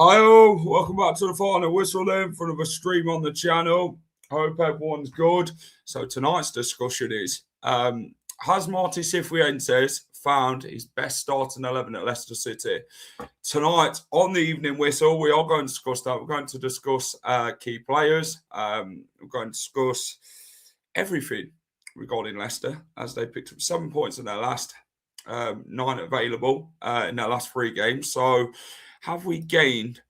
Hi all, welcome back to the Final Whistle then for another stream on the channel. Hope everyone's good. So tonight's discussion is, has Marti Cifuentes found his best starting 11 at Leicester City? Tonight on the Evening Whistle, we are going to discuss that. We're going to discuss key players. We're going to discuss everything regarding Leicester as they picked up 7 points in their last 9 available in their last 3 games. So have we gained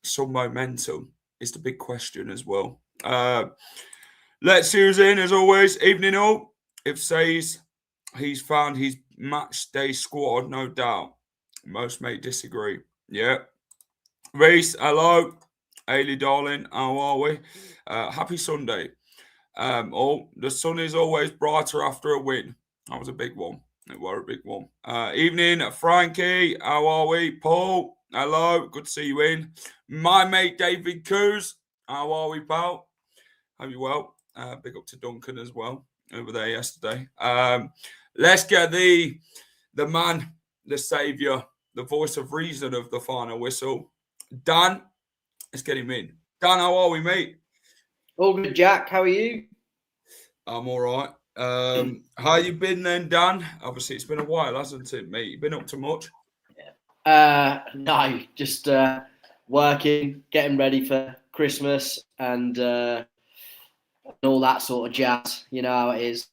some momentum is the big question as well. Let's see who's in, as always. Evening all. If says he's found his match day squad, no doubt. Most may disagree. Yeah. Reese, hello. Ailey, darling, how are we? Happy Sunday. The sun is always brighter after a win. That was a big one. It was a big one. Evening, Frankie, how are we? Paul, hello, good to see you in. My mate David Coos, how are we, pal? Hope you well. Big up to Duncan as well over there yesterday. Let's get the man, the saviour, the voice of reason of the Final Whistle. Dan, let's get him in. Dan, how are we, mate? All good, Jack. How are you? I'm all right. How you been then, Dan? Obviously, it's been a while, hasn't it, mate? You been up to much? No, just working, getting ready for Christmas and all that sort of jazz. You know how it is.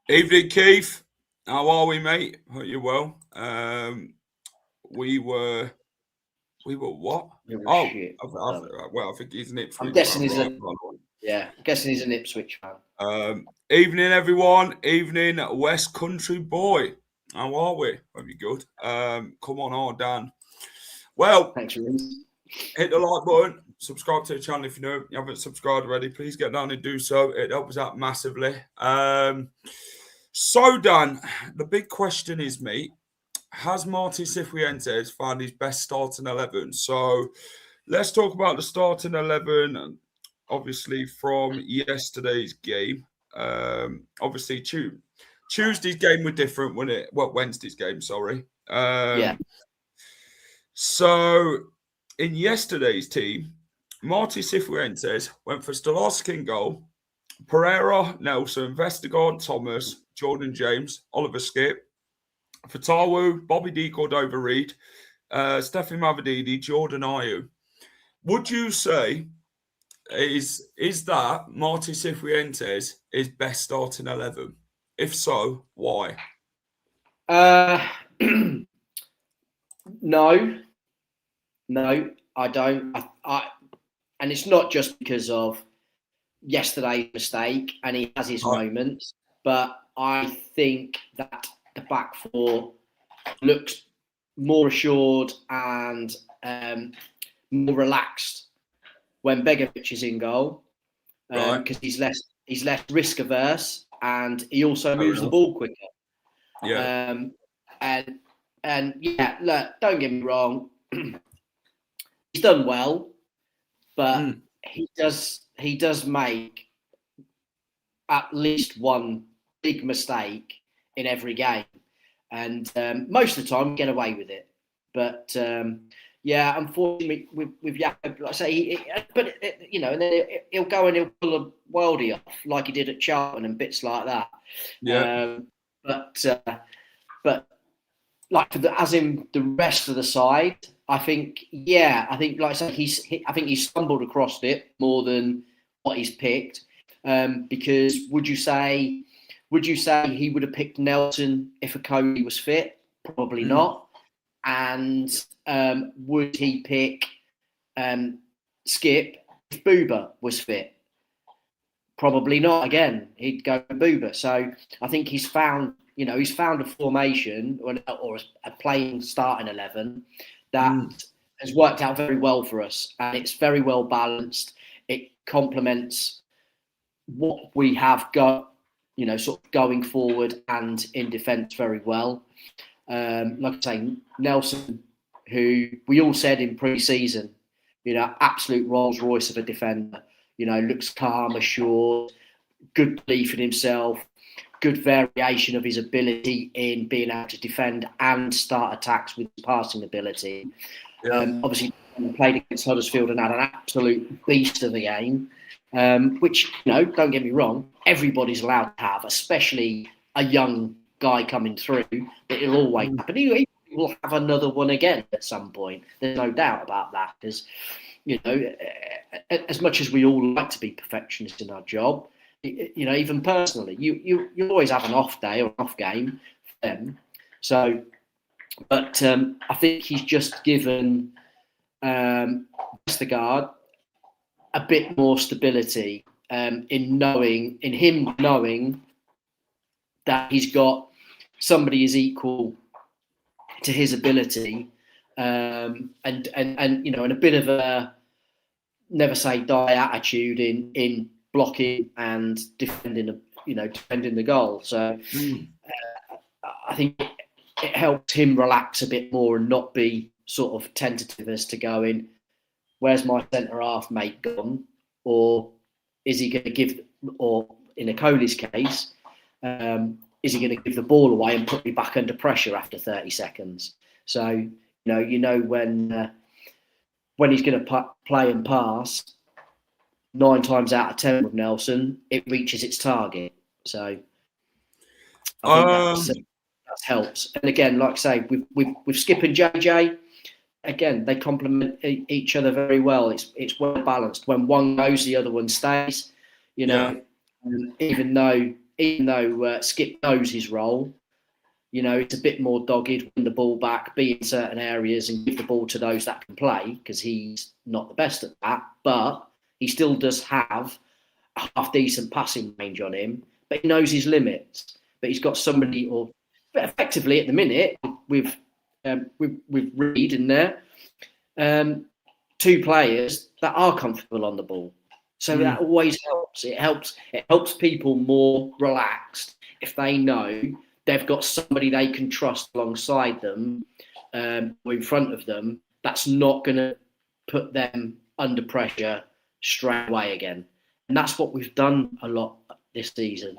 Evening, Keith. How are we, mate? Hope you're well. We were what? Shit. I think he's an Ipswich. I'm guessing he's I'm guessing he's an Ipswich fan. Evening, everyone. Evening, West Country boy. How are we? Hope you're good. Come on, Dan. Well, thanks, Rins. Hit the like button. Subscribe to the channel if you haven't subscribed already. Please get down and do so. It helps out massively. So, Dan, the big question is, mate, has Marti Cifuentes found his best starting 11? So, let's talk about the starting 11, obviously, from yesterday's game. Obviously, Tuesday's game was different, wasn't it? Well, Wednesday's game, sorry. Yeah. So, in yesterday's team, Marti Cifuentes went for Stolarski in goal, Pereira, Nelson, Vestergaard, Thomas, Jordan James, Oliver Skipp, Fatawu, Bobby D, Cordova-Reid, Stefan Mavididi, Jordan Ayew. Would you say is that Marti Cifuentes his best starting 11? If so, why? No, I don't. And it's not just because of yesterday's mistake, and he has his moments, but I think that the back four looks more assured and more relaxed when Begovic is in goal, because he's less risk averse, and he also moves the ball quicker. Yeah. And yeah, look, don't get me wrong, he's done well, but he does make at least one big mistake in every game, and most of the time get away with it. But yeah, unfortunately, with Jakob, like I say, and then he'll go and he'll pull a worldie off like he did at Charlton and bits like that. Yeah. But like as in the rest of the side, I think like I say, I think he stumbled across it more than what he's picked. Because would you say he would have picked Nelson if Okoye was fit? Probably not. And would he pick Skipp if Booba was fit? Probably not. Again, he'd go for Booba. So I think he's found he's found a formation or a playing starting 11 that has worked out very well for us, and it's very well balanced. It complements what we have got, sort of going forward and in defence very well. Like I say, Nelson, who we all said in pre-season, absolute Rolls Royce of a defender, looks calm, assured, good belief in himself, good variation of his ability in being able to defend and start attacks with his passing ability. Obviously, played against Huddersfield and had an absolute beast of the game, which, don't get me wrong, everybody's allowed to have, especially a young guy coming through, that it'll always happen. He will have another one again at some point. There's no doubt about that, because, as much as we all like to be perfectionists in our job, even personally, you always have an off day or an off game for them. So, but I think he's just given Vestergaard a bit more stability in him knowing that he's got somebody is equal to his ability, and a bit of a never say die attitude in blocking and defending the goal. So I think it helps him relax a bit more and not be sort of tentative as to going, where's my centre half mate gone, or is he going to give, or in a Coley's case, is he going to give the ball away and put me back under pressure after 30 seconds? So when he's going to play and pass, 9 times out of 10 with Nelson, it reaches its target. So I think that helps. And again, like I say, with Skipp and JJ, again, they complement each other very well. It's well balanced. When one goes, the other one stays. Even though Skipp knows his role, it's a bit more dogged, win the ball back, be in certain areas and give the ball to those that can play, because he's not the best at that, but he still does have a half-decent passing range on him, but he knows his limits. But he's got somebody, or effectively at the minute, with Reid in there, 2 players that are comfortable on the ball. So that always helps. It helps people more relaxed if they know they've got somebody they can trust alongside them, or in front of them, that's not going to put them under pressure straight away again. And that's what we've done a lot this season.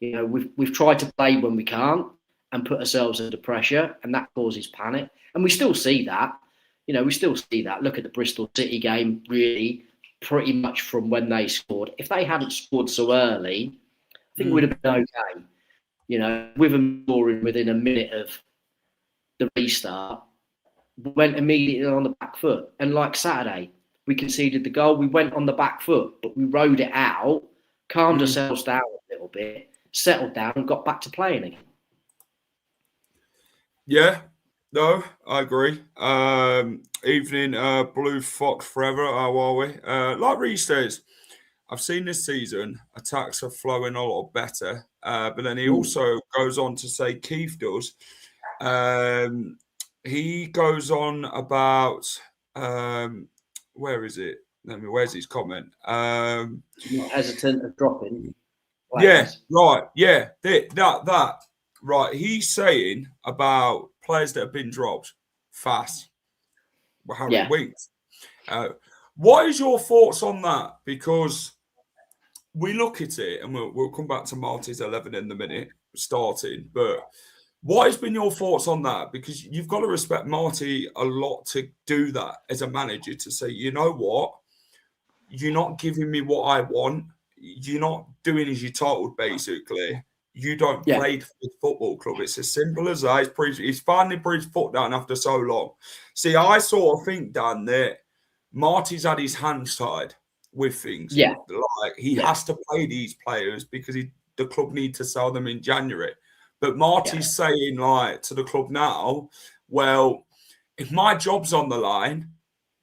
We've tried to play when we can't and put ourselves under pressure, and that causes panic. And we still see that. Look at the Bristol City game, really, pretty much from when they scored. If they hadn't scored so early, I think we'd have been okay. With them scoring within a minute of the restart, we went immediately on the back foot. And like Saturday, we conceded the goal. We went on the back foot, but we rode it out, calmed ourselves down a little bit, settled down, and got back to playing again. Yeah, no, I agree. Evening, Blue Fox Forever. How are we? Like Reece says, I've seen this season attacks are flowing a lot better, but then he also goes on to say, Keith does. He goes on about where is it? Where's his comment? Not hesitant of dropping. Yeah, right. Yeah, that. Right. He's saying about players that have been dropped fast. Harry Winks. What is your thoughts on that? Because we look at it, and we'll come back to Marti's 11 in the minute starting. But what has been your thoughts on that? Because you've got to respect Marti a lot to do that as a manager, to say, you know what, you're not giving me what I want. You're not doing as you're told, basically. You don't play for the football club. It's as simple as that. He's finally put his foot down after so long. See, I sort of think, Dan, that Marti's had his hands tied with things. Yeah. Like, he has to play these players because the club need to sell them in January. But Marti's saying, like, to the club now, well, if my job's on the line,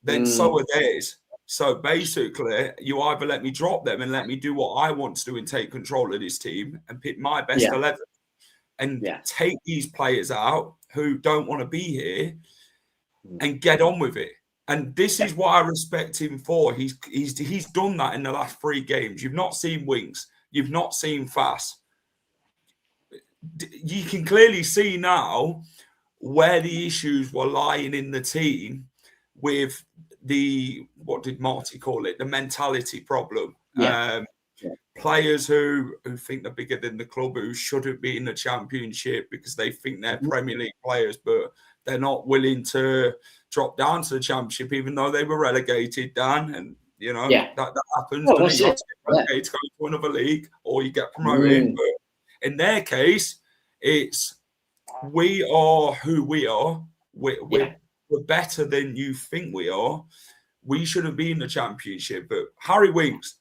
then so are theirs. So basically, you either let me drop them and let me do what I want to do and take control of this team and pick my best 11. and take these players out who don't want to be here and get on with it. And this is what I respect him for. He's done that in the last 3 games. You've not seen Winks. You've not seen Fass. You can clearly see now where the issues were lying in the team with the, what did Marty call it? The mentality problem. Players who think they're bigger than the club, who shouldn't be in the Championship because they think they're Premier League players, but they're not willing to drop down to the Championship, even though they were relegated, Dan. And, you know, that happens. Well, you get relegated to go to another league or you get promoted. But in their case, it's we are who we are. We're better than you think we are. We shouldn't be in the Championship. But Harry Winks,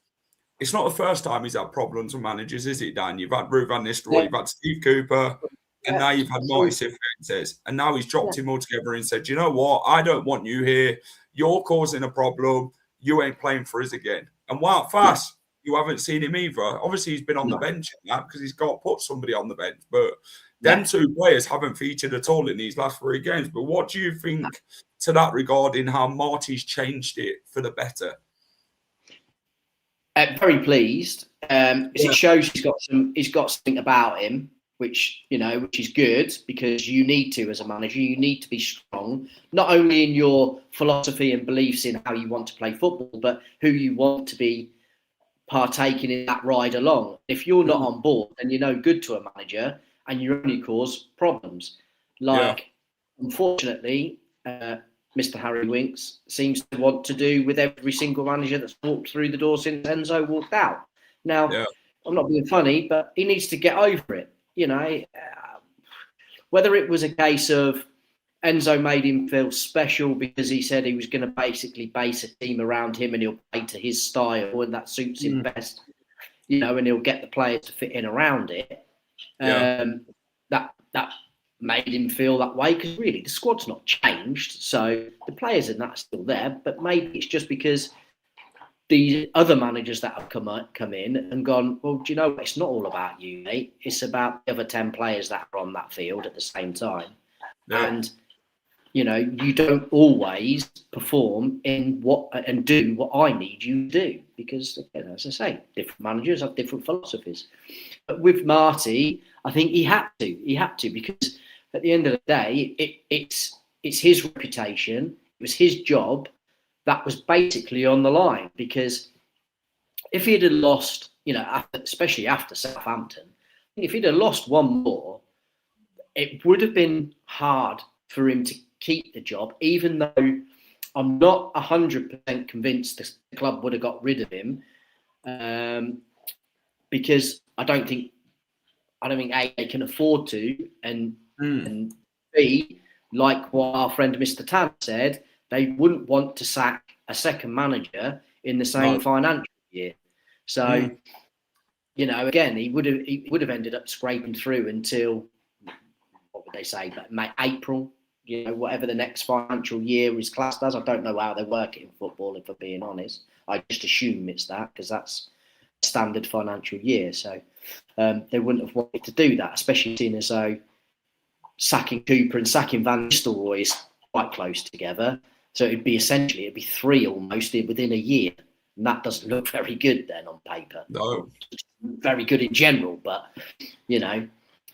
it's not the first time he's had problems with managers, is it, Dan? You've had Ruud van Nistelrooy, you've had Steve Cooper, and now you've had Marti Cifuentes. And now he's dropped him all together and said, you know what? I don't want you here. You're causing a problem. You ain't playing for us again. And Wout Fass, you haven't seen him either. Obviously, he's been on the bench now because he's got to put somebody on the bench. But them 2 players haven't featured at all in these last 3 games. But what do you think to that regarding how Marty's changed it for the better? Very pleased. It shows he's got something about him, which is good, because you need to, as a manager, you need to be strong, not only in your philosophy and beliefs in how you want to play football, but who you want to be partaking in that ride along. If you're not on board, then you're no good to a manager, and you only cause problems. Unfortunately, Mr. Harry Winks seems to want to do with every single manager that's walked through the door since Enzo walked out. Now, I'm not being funny, but he needs to get over it. Whether it was a case of Enzo made him feel special because he said he was going to basically base a team around him and he'll play to his style and that suits him best, and he'll get the players to fit in around it. That made him feel that way, because really the squad's not changed, so the players and that's still there. But maybe it's just because the other managers that have come in and gone, well, do you know what? It's not all about you, mate. It's about the other 10 players that are on that field at the same time. And you don't always perform in and do what I need you to do, because, as I say, different managers have different philosophies. But with Marty, I think he had to, because at the end of the day, it's his reputation, it was his job that was basically on the line. Because if he'd have lost, especially after Southampton, if he'd have lost one more, it would have been hard for him to keep the job, even though I'm not 100% convinced the club would have got rid of him, because I don't think A, they can afford to, and B, like what our friend Mr. Tan said, they wouldn't want to sack a second manager in the same financial year. So, again, he would have ended up scraping through until, what would they say, April, whatever the next financial year is classed as. I don't know how they work it in football, if I'm being honest. I just assume it's that, because that's a standard financial year. So they wouldn't have wanted to do that, especially seeing as though sacking Cooper and sacking Van Nistelrooy is quite close together. So it'd be 3 almost within a year. And that doesn't look very good then on paper. No. It's very good in general, but,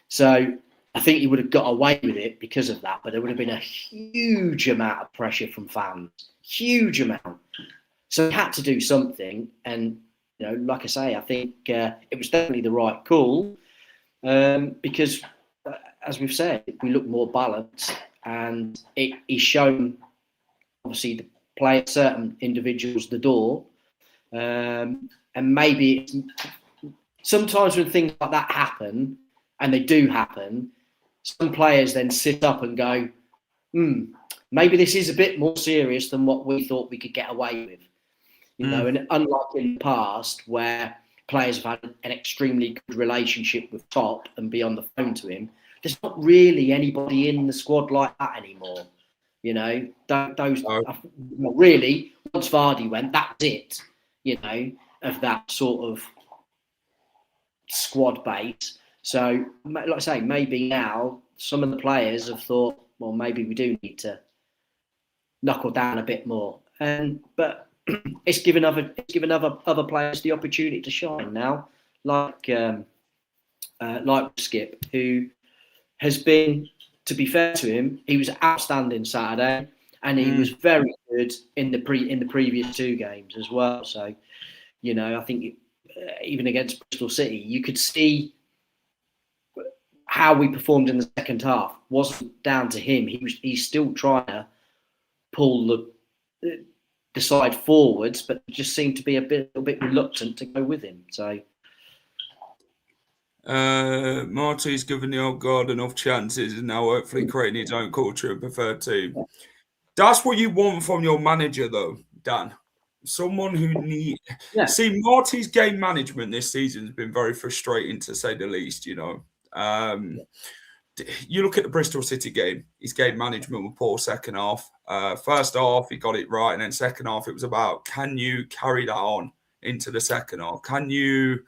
so I think he would have got away with it because of that, but there would have been a huge amount of pressure from fans. Huge amount. So he had to do something. And, like I say, I think it was definitely the right call, because, as we've said, we look more balanced, and he's shown, obviously, the play certain individuals the door. And maybe sometimes when things like that happen, and they do happen, some players then sit up and go, maybe this is a bit more serious than what we thought we could get away with. And unlike in the past where players have had an extremely good relationship with Top and be on the phone to him, there's not really anybody in the squad like that anymore. Really, once Vardy went, that's it, of that sort of squad base. So, like I say, maybe now some of the players have thought, well, maybe we do need to knuckle down a bit more. But it's given other other players the opportunity to shine now, like Skipp, who has been, to be fair to him, he was outstanding Saturday, and he was very good in the previous 2 games as well. So, you know, I think even against Bristol City, you could see how we performed in the second half wasn't down to him. He's still trying to pull the side forwards, but just seemed to be a bit reluctant to go with him. So. Marti's given the old guard enough chances and now hopefully creating his own culture and preferred team. That's what you want from your manager, though, Dan. Someone who needs... Yeah. See, Marti's game management this season has been very frustrating, to say the least, you know. You look at the Bristol City game, his game management was poor second half. First half, he got it right, and then second half, it was about, can you carry that on into the second half? Can you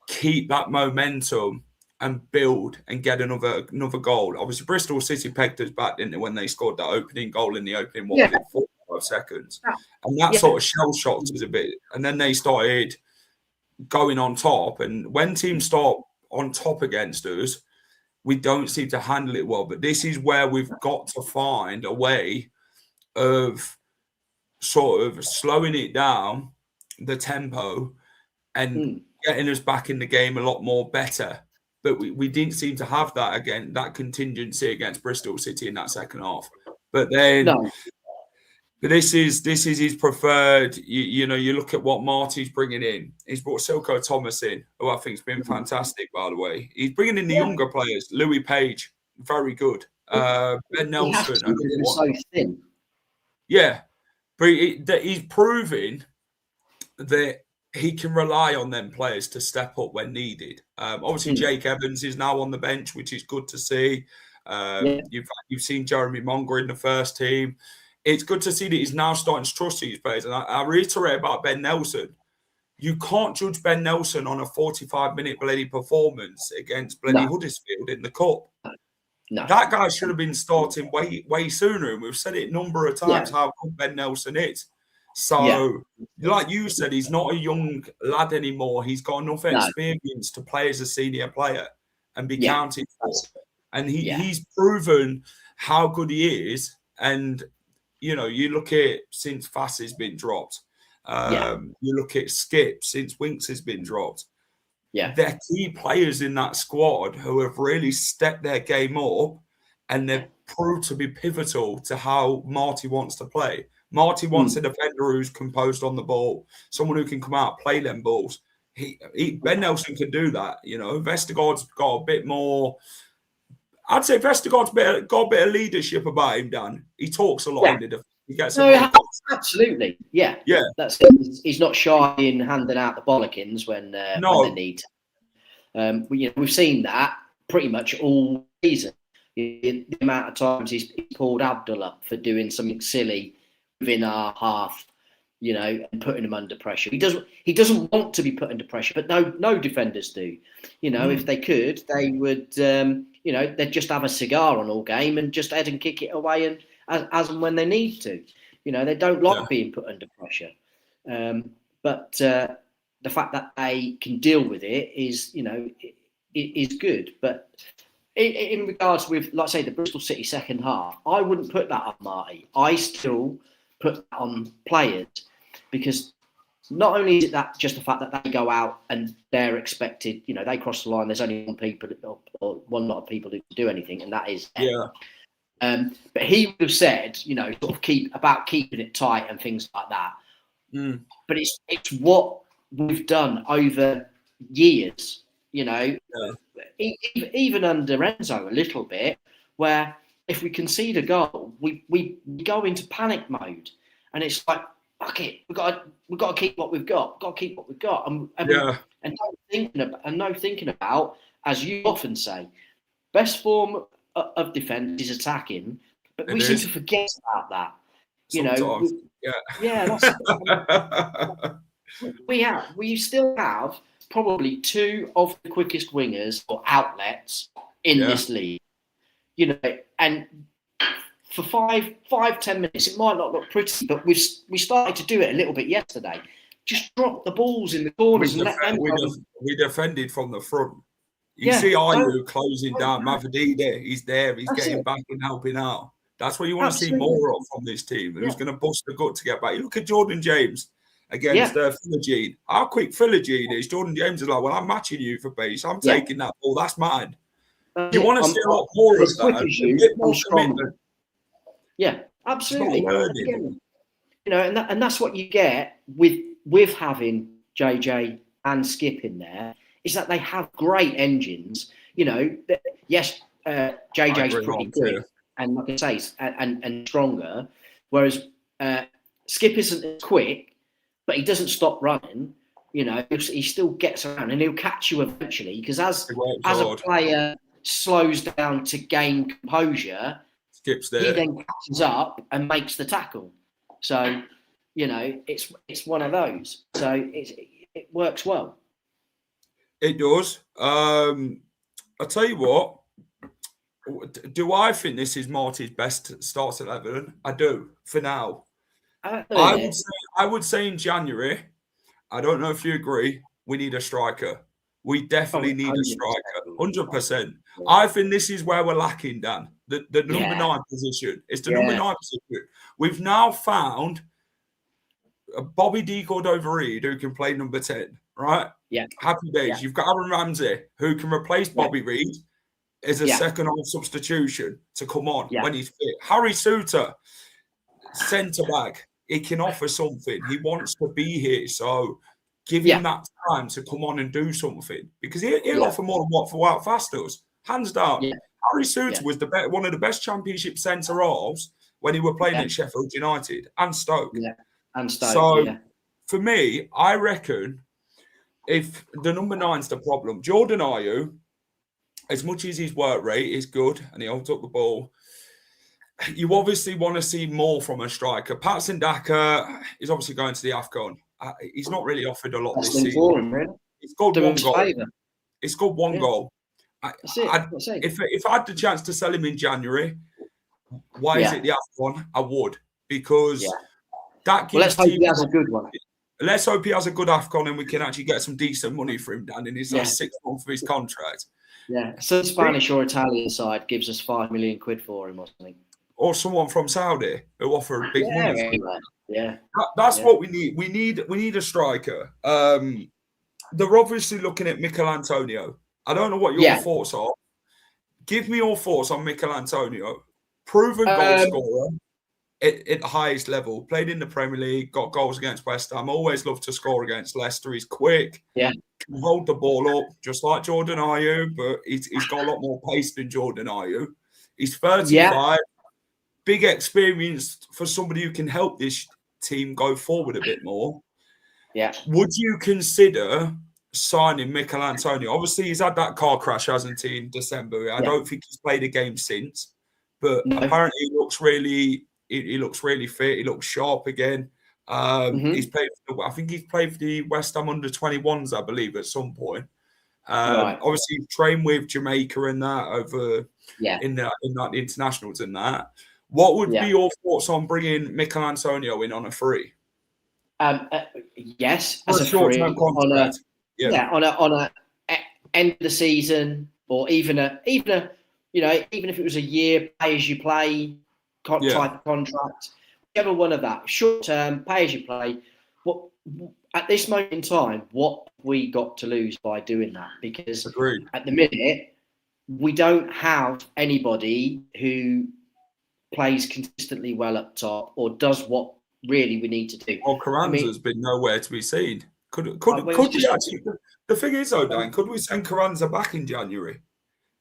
keep that momentum and build and get another goal? Obviously, Bristol City pegged us back, didn't they, when they scored that opening goal in the opening 45 seconds. And that sort of shell-shocked us a bit. And then they started going on top. And when teams start on top against us, we don't seem to handle it well. But this is where we've got to find a way of sort of slowing it down, the tempo, and getting us back in the game a lot more better. But we didn't seem to have that again, that contingency against Bristol City in that second half. But then, but this is his preferred. You know, you look at what Marti's bringing in. He's brought Silko Thomas in, who I think's been fantastic, by the way. He's bringing in the younger players. Louis Page, very good. Ben Nelson. So thin. Yeah, but he's proving that he can rely on them players to step up when needed. Obviously, Jake Evans is now on the bench, which is good to see. You've seen Jeremy Monger in the first team. It's good to see that he's now starting to trust these players. And I reiterate about Ben Nelson. You can't judge Ben Nelson on a 45-minute bloody performance against bloody Huddersfield in the Cup. No. That guy should have been starting way sooner. And we've said it a number of times how good Ben Nelson is. So, like you said, he's not a young lad anymore. He's got enough experience to play as a senior player and be counted for. And he's proven how good he is. And, you know, you look at since Fass has been dropped. You look at Skipp since Winks has been dropped. They're key players in that squad who have really stepped their game up, and they've proved to be pivotal to how Marti wants to play. Marti wants a defender who's composed on the ball, someone who can come out, play them balls. Ben Nelson can do that. You know, Vestergaard's got a bit more. I'd say Vestergaard's got a bit of leadership about him, Dan. He talks a lot in the defense. He gets absolutely. Yeah. That's it. He's not shy in handing out the bollockins when they need. We've seen that pretty much all season. The amount of times he's pulled Abdul up for doing something silly within our half, you know, and putting him under pressure. He doesn't want to be put under pressure, but no defenders do. You know, if they could, they would. You know, they'd just have a cigar on all game and just head and kick it away and as and when they need to. You know, they don't like being put under pressure. But the fact that they can deal with it is, you know, is good. But in regards with, like I say, the Bristol City second half, I wouldn't put that on Marti. I still put that on players, because not only is it that just the fact that they go out and they're expected, you know, they cross the line, there's only one lot of people who can do anything, and that is but he would have said, you know, sort of keeping it tight and things like that. But it's what we've done over years, you know, even under Enzo a little bit, where if we concede a goal, we go into panic mode, and it's like, fuck it, we've got to keep what we've got. And no thinking about, as you often say, best form of defence is attacking, but we seem to forget about that. Sometimes. You know, we still have probably two of the quickest wingers or outlets in this league. You know, and for 5-10 minutes, it might not look pretty, but we started to do it a little bit yesterday. Just drop the balls in the corners and let them. We defended from the front. You see Ayew closing down Mavadida. He's there. He's getting back and helping out. That's what you want to see more of from this team. Who's going to bust the gut to get back. You look at Jordan James against Philogene. How quick Philogene is. Jordan James is like, well, I'm matching you for pace. I'm taking that ball. That's mine. You want to see a lot more of that. A bit more commitment. Yeah, absolutely. You know, and that's what you get with having JJ and Skipp in there, is that they have great engines. You know, yes, JJ's pretty quick, and like I say, and stronger, whereas Skipp isn't as quick, but he doesn't stop running. You know, he still gets around, and he'll catch you eventually, because as a player slows down to gain composure, Skipp's there. He then catches up and makes the tackle. So, you know, it's one of those. So it works well. It does. I'll tell you what. Do I think this is Marty's best starts 11? I do, for now. I would say in January, I don't know if you agree, we need a striker. We definitely need a striker, 100%. I think this is where we're lacking, Dan. The number 9 position. It's the number 9 position. We've now found a Bobby D. Cordova-Reid who can play number 10, right? Yeah. Happy days. Yeah. You've got Aaron Ramsey who can replace Bobby Reid as a second-half substitution to come on when he's fit. Harry Souttar, centre-back. He can offer something. He wants to be here. So give him that time to come on and do something, because he'll offer more than what Wout Faes does. Hands down. Yeah. Harry Souttar was one of the best Championship centre-halves when he were playing at Sheffield United and Stoke. Yeah, and Stoke. So for me, I reckon if the number 9's the problem, Jordan Ayew, as much as his work rate is good and he holds up the ball, you obviously want to see more from a striker. Patson Daka is obviously going to the AFCON. He's not really offered a lot this season. Really. He's got one goal. He's got one goal. If I had the chance to sell him in January, why is it the AFCON? I would, because that gives. Let's hope he has a good one. Let's hope he has a good AFCON and we can actually get some decent money for him, Dan, in his last 6 months of his contract. Yeah, some Spanish or Italian side gives us £5 million for him or something. Or someone from Saudi who offer big money for him. Yeah, that's what we need. We need a striker. They're obviously looking at Mikel Antonio. I don't know what your thoughts are. Give me your thoughts on Mikel Antonio. Proven goal scorer at the highest level. Played in the Premier League, got goals against West Ham. Always loved to score against Leicester. He's quick. Yeah. Can hold the ball up, just like Jordan Ayew, but he's got a lot more pace than Jordan Ayew. He's 35. Yeah. Big experience for somebody who can help this team go forward a bit more. Yeah. Would you consider signing Mikel Antonio? Obviously, he's had that car crash, hasn't he, in December? I don't think he's played a game since, but apparently he looks really fit. He looks sharp again. He's played. I think he's played for the West Ham under-21s, I believe, at some point. Obviously, he's trained with Jamaica and that over in the internationals and that. What would be your thoughts on bringing Mikel Antonio in on a free? Yes, as a short-term contract. On a end of the season, or even if it was a year pay as you play type of contract, whichever one of that, short-term pay as you play. What at this moment in time, what have we got to lose by doing that? Because at the minute we don't have anybody who plays consistently well up top or does what really we need to do. Well, Carranza's been nowhere to be seen. Could we actually? The thing is, though, Dan, could we send Carranza back in January?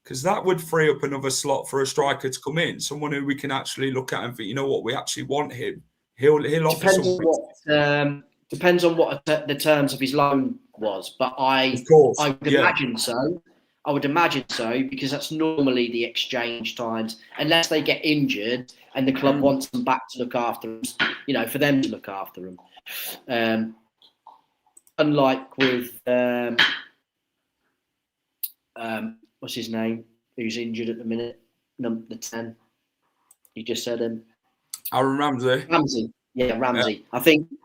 Because that would free up another slot for a striker to come in, someone who we can actually look at and think, you know what, we actually want him. He'll offer something. Depends on what the terms of his loan was, but I would imagine so. I would imagine so, because that's normally the exchange times, unless they get injured and the club wants them back to look after them, for them to look after them. Unlike with what's his name? Who's injured at the minute? Number 10. You just said him. Aaron Ramsey. Ramsey. Yeah, Ramsey. Yeah.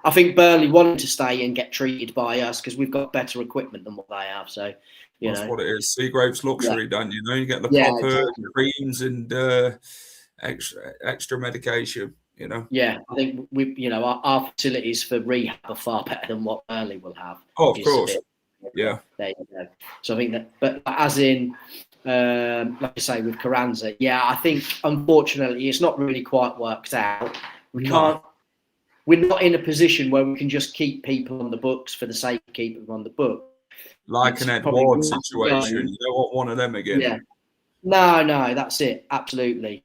I think Burnley wanted to stay and get treated by us because we've got better equipment than what they have. So that's what it is. Seagrave's luxury, don't you? You get the proper exactly. creams and extra medication. Yeah, I think our facilities for rehab are far better than what Burnley will have. Oh, of course. Yeah. There you go. So I think that, but as in, like I say, with Carranza, I think unfortunately it's not really quite worked out. We're not in a position where we can just keep people on the books for the sake of keeping them on the book. Like an Ed Ward situation. You don't want one of them again. Yeah. No, that's it. Absolutely.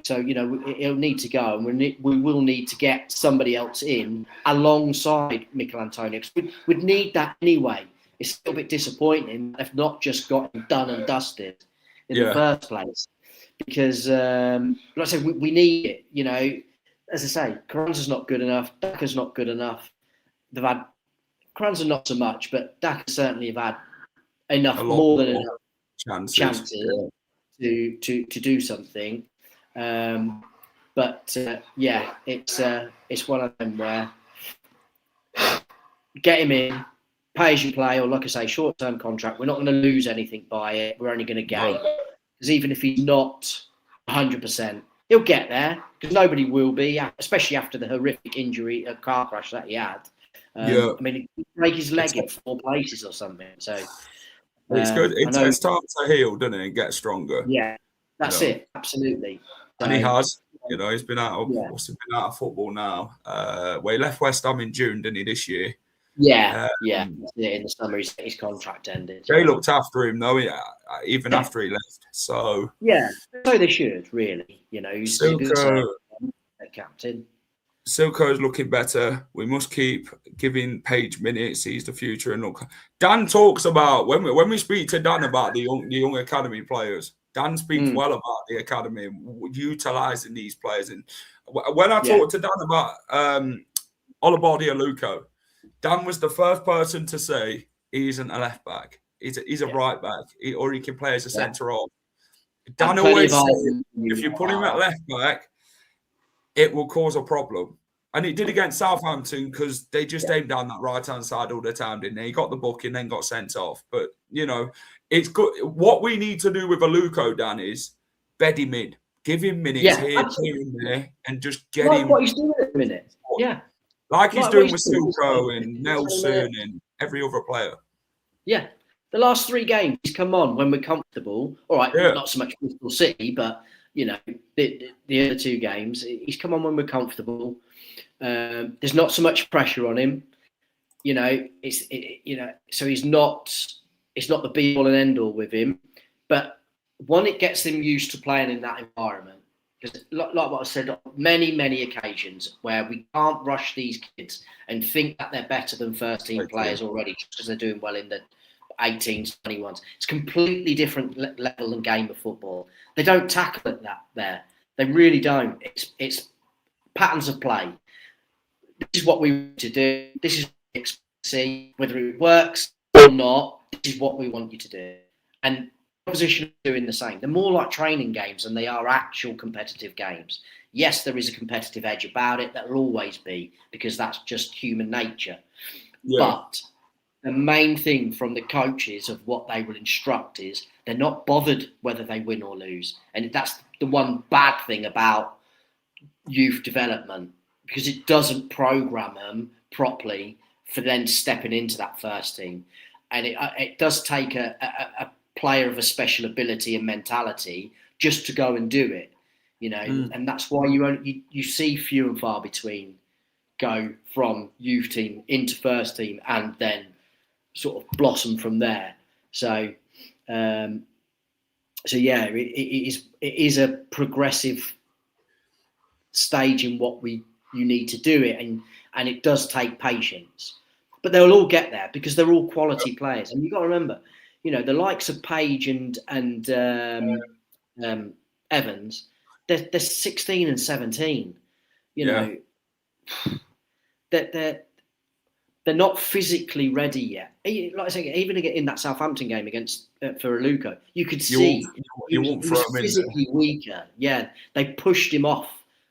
So, it'll need to go, and we will need to get somebody else in alongside Mikel Antonio. We'd need that anyway. It's a little bit disappointing if not just got him done and dusted in the first place. Because, like I said, we need it, As I say, Carranza's not good enough. Daka's not good enough. They've had Carranza not so much, but Daka certainly have had more than enough chances to do something. But it's one of them where get him in, pay as you play, or like I say, short-term contract. We're not going to lose anything by it. We're only going to gain. Because even if he's not 100%, he'll get there, because nobody will be, especially after the horrific injury, a car crash that he had. I mean, he break his leg in 4 places or something. So it's good. It takes time to heal, doesn't it? And get stronger. Yeah, that's it. Absolutely. And he has. He's been out of football now. He left West Ham in June, didn't he, this year? Yeah. In the summer, his contract ended. They looked after him, though, even after he left. So so they should, really. He's a good captain. Silko's looking better. We must keep giving Page minutes. He's the future. And look, Dan talks about when we speak to Dan about the young academy players. Dan speaks well about the academy, utilising these players. And when I talked to Dan about Olabode Aluko, Dan was the first person to say he isn't a left back. He's a right back, or he can play as a centre off. Dan always said, if you put him at left back, it will cause a problem. And it did against Southampton because they just aimed down that right-hand side all the time, didn't they? He got the booking, then got sent off. But, it's good. What we need to do with Aluko, Dan, is bed him in. Give him minutes here and there, and just get him. What he's doing at the minute. Yeah. Like he's doing with Silko and Nelson and every other player. Yeah. The last 3 games, he's come on when we're comfortable. All right, not so much Bristol City, but, the other 2 games, he's come on when we're comfortable. There's not so much pressure on him. So he's not... It's not the be-all and end-all with him, but one, it gets them used to playing in that environment. Because like what I said, many, many occasions where we can't rush these kids and think that they're better than first-team players already just because they're doing well in the 18s, 21s. It's a completely different level and game of football. They don't tackle it there. They really don't. It's patterns of play. This is what we want to do. This is what we expect to see. Whether it works or not, this is what we want you to do. And the opposition are doing the same. They're more like training games than they are actual competitive games. Yes, there is a competitive edge about it. That'll always be, because that's just human nature. Yeah. But the main thing from the coaches of what they will instruct is they're not bothered whether they win or lose. And that's the one bad thing about youth development, because it doesn't program them properly for then stepping into that first team. And it does take a player of a special ability and mentality just to go and do it, and that's why you see few and far between go from youth team into first team and then sort of blossom from there. So it is a progressive stage in what you need to do it, and it does take patience. But they'll all get there because they're all quality players. And you've got to remember, the likes of Page and Evans, they're 16 and 17. They're they're not physically ready yet. Like I say, even in that Southampton game against for Aluko, you could see he was physically weaker. Yeah, they pushed him off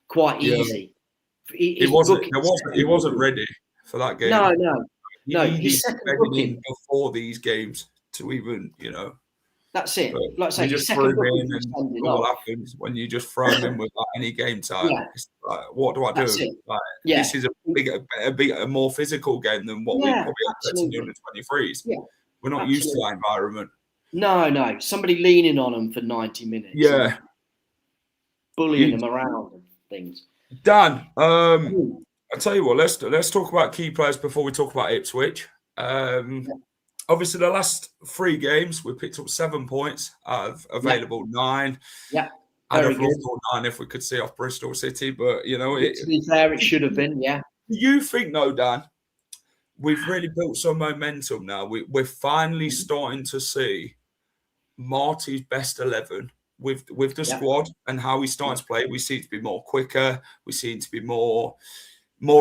quite easy. He wasn't ready for that game. No. He's begging in before these games to even, That's it. But like I say, you just throw him in, and what happens when you just throw him in with any game time? Yeah. It's like, what do I do? This is a more physical game than what we probably expect in the under-23s. Yeah, we're not used to that environment. No. Somebody leaning on them for 90 minutes. Yeah. Bullying them around and things. Dan, I tell you what, let's talk about key players before we talk about Ipswich. Obviously, the last 3 games, we picked up 7 points out of available 9. Yeah. I'd have loved all 9 if we could see off Bristol City, but, to be fair, it should have been, yeah. Do you think, though, Dan, we've really built some momentum now? We're finally starting to see Marti's best 11 with the squad and how he's starting to play. We seem to be more quicker. We seem to be more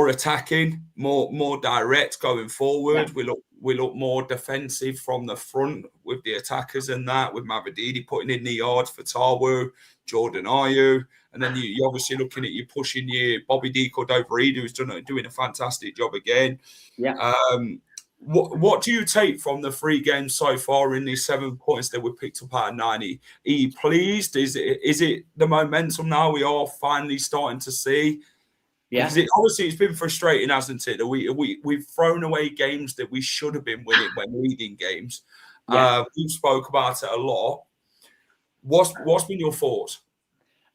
attacking, more direct going forward. Yeah. We look more defensive from the front with the attackers and that, with Mavididi putting in the yards for Tarwu, Jordan Ayew, and then you obviously looking at you pushing your Bobby D. Cordova-Reid, who's doing a fantastic job again. Yeah. What do you take from the 3 games so far in these 7 points that we picked up out of 90? Are you pleased? Is it the momentum now we are finally starting to see? Yeah. Because obviously it's been frustrating, hasn't it? That we've thrown away games that we should have been winning when leading games. Yeah. We've spoke about it a lot. What's been your thoughts?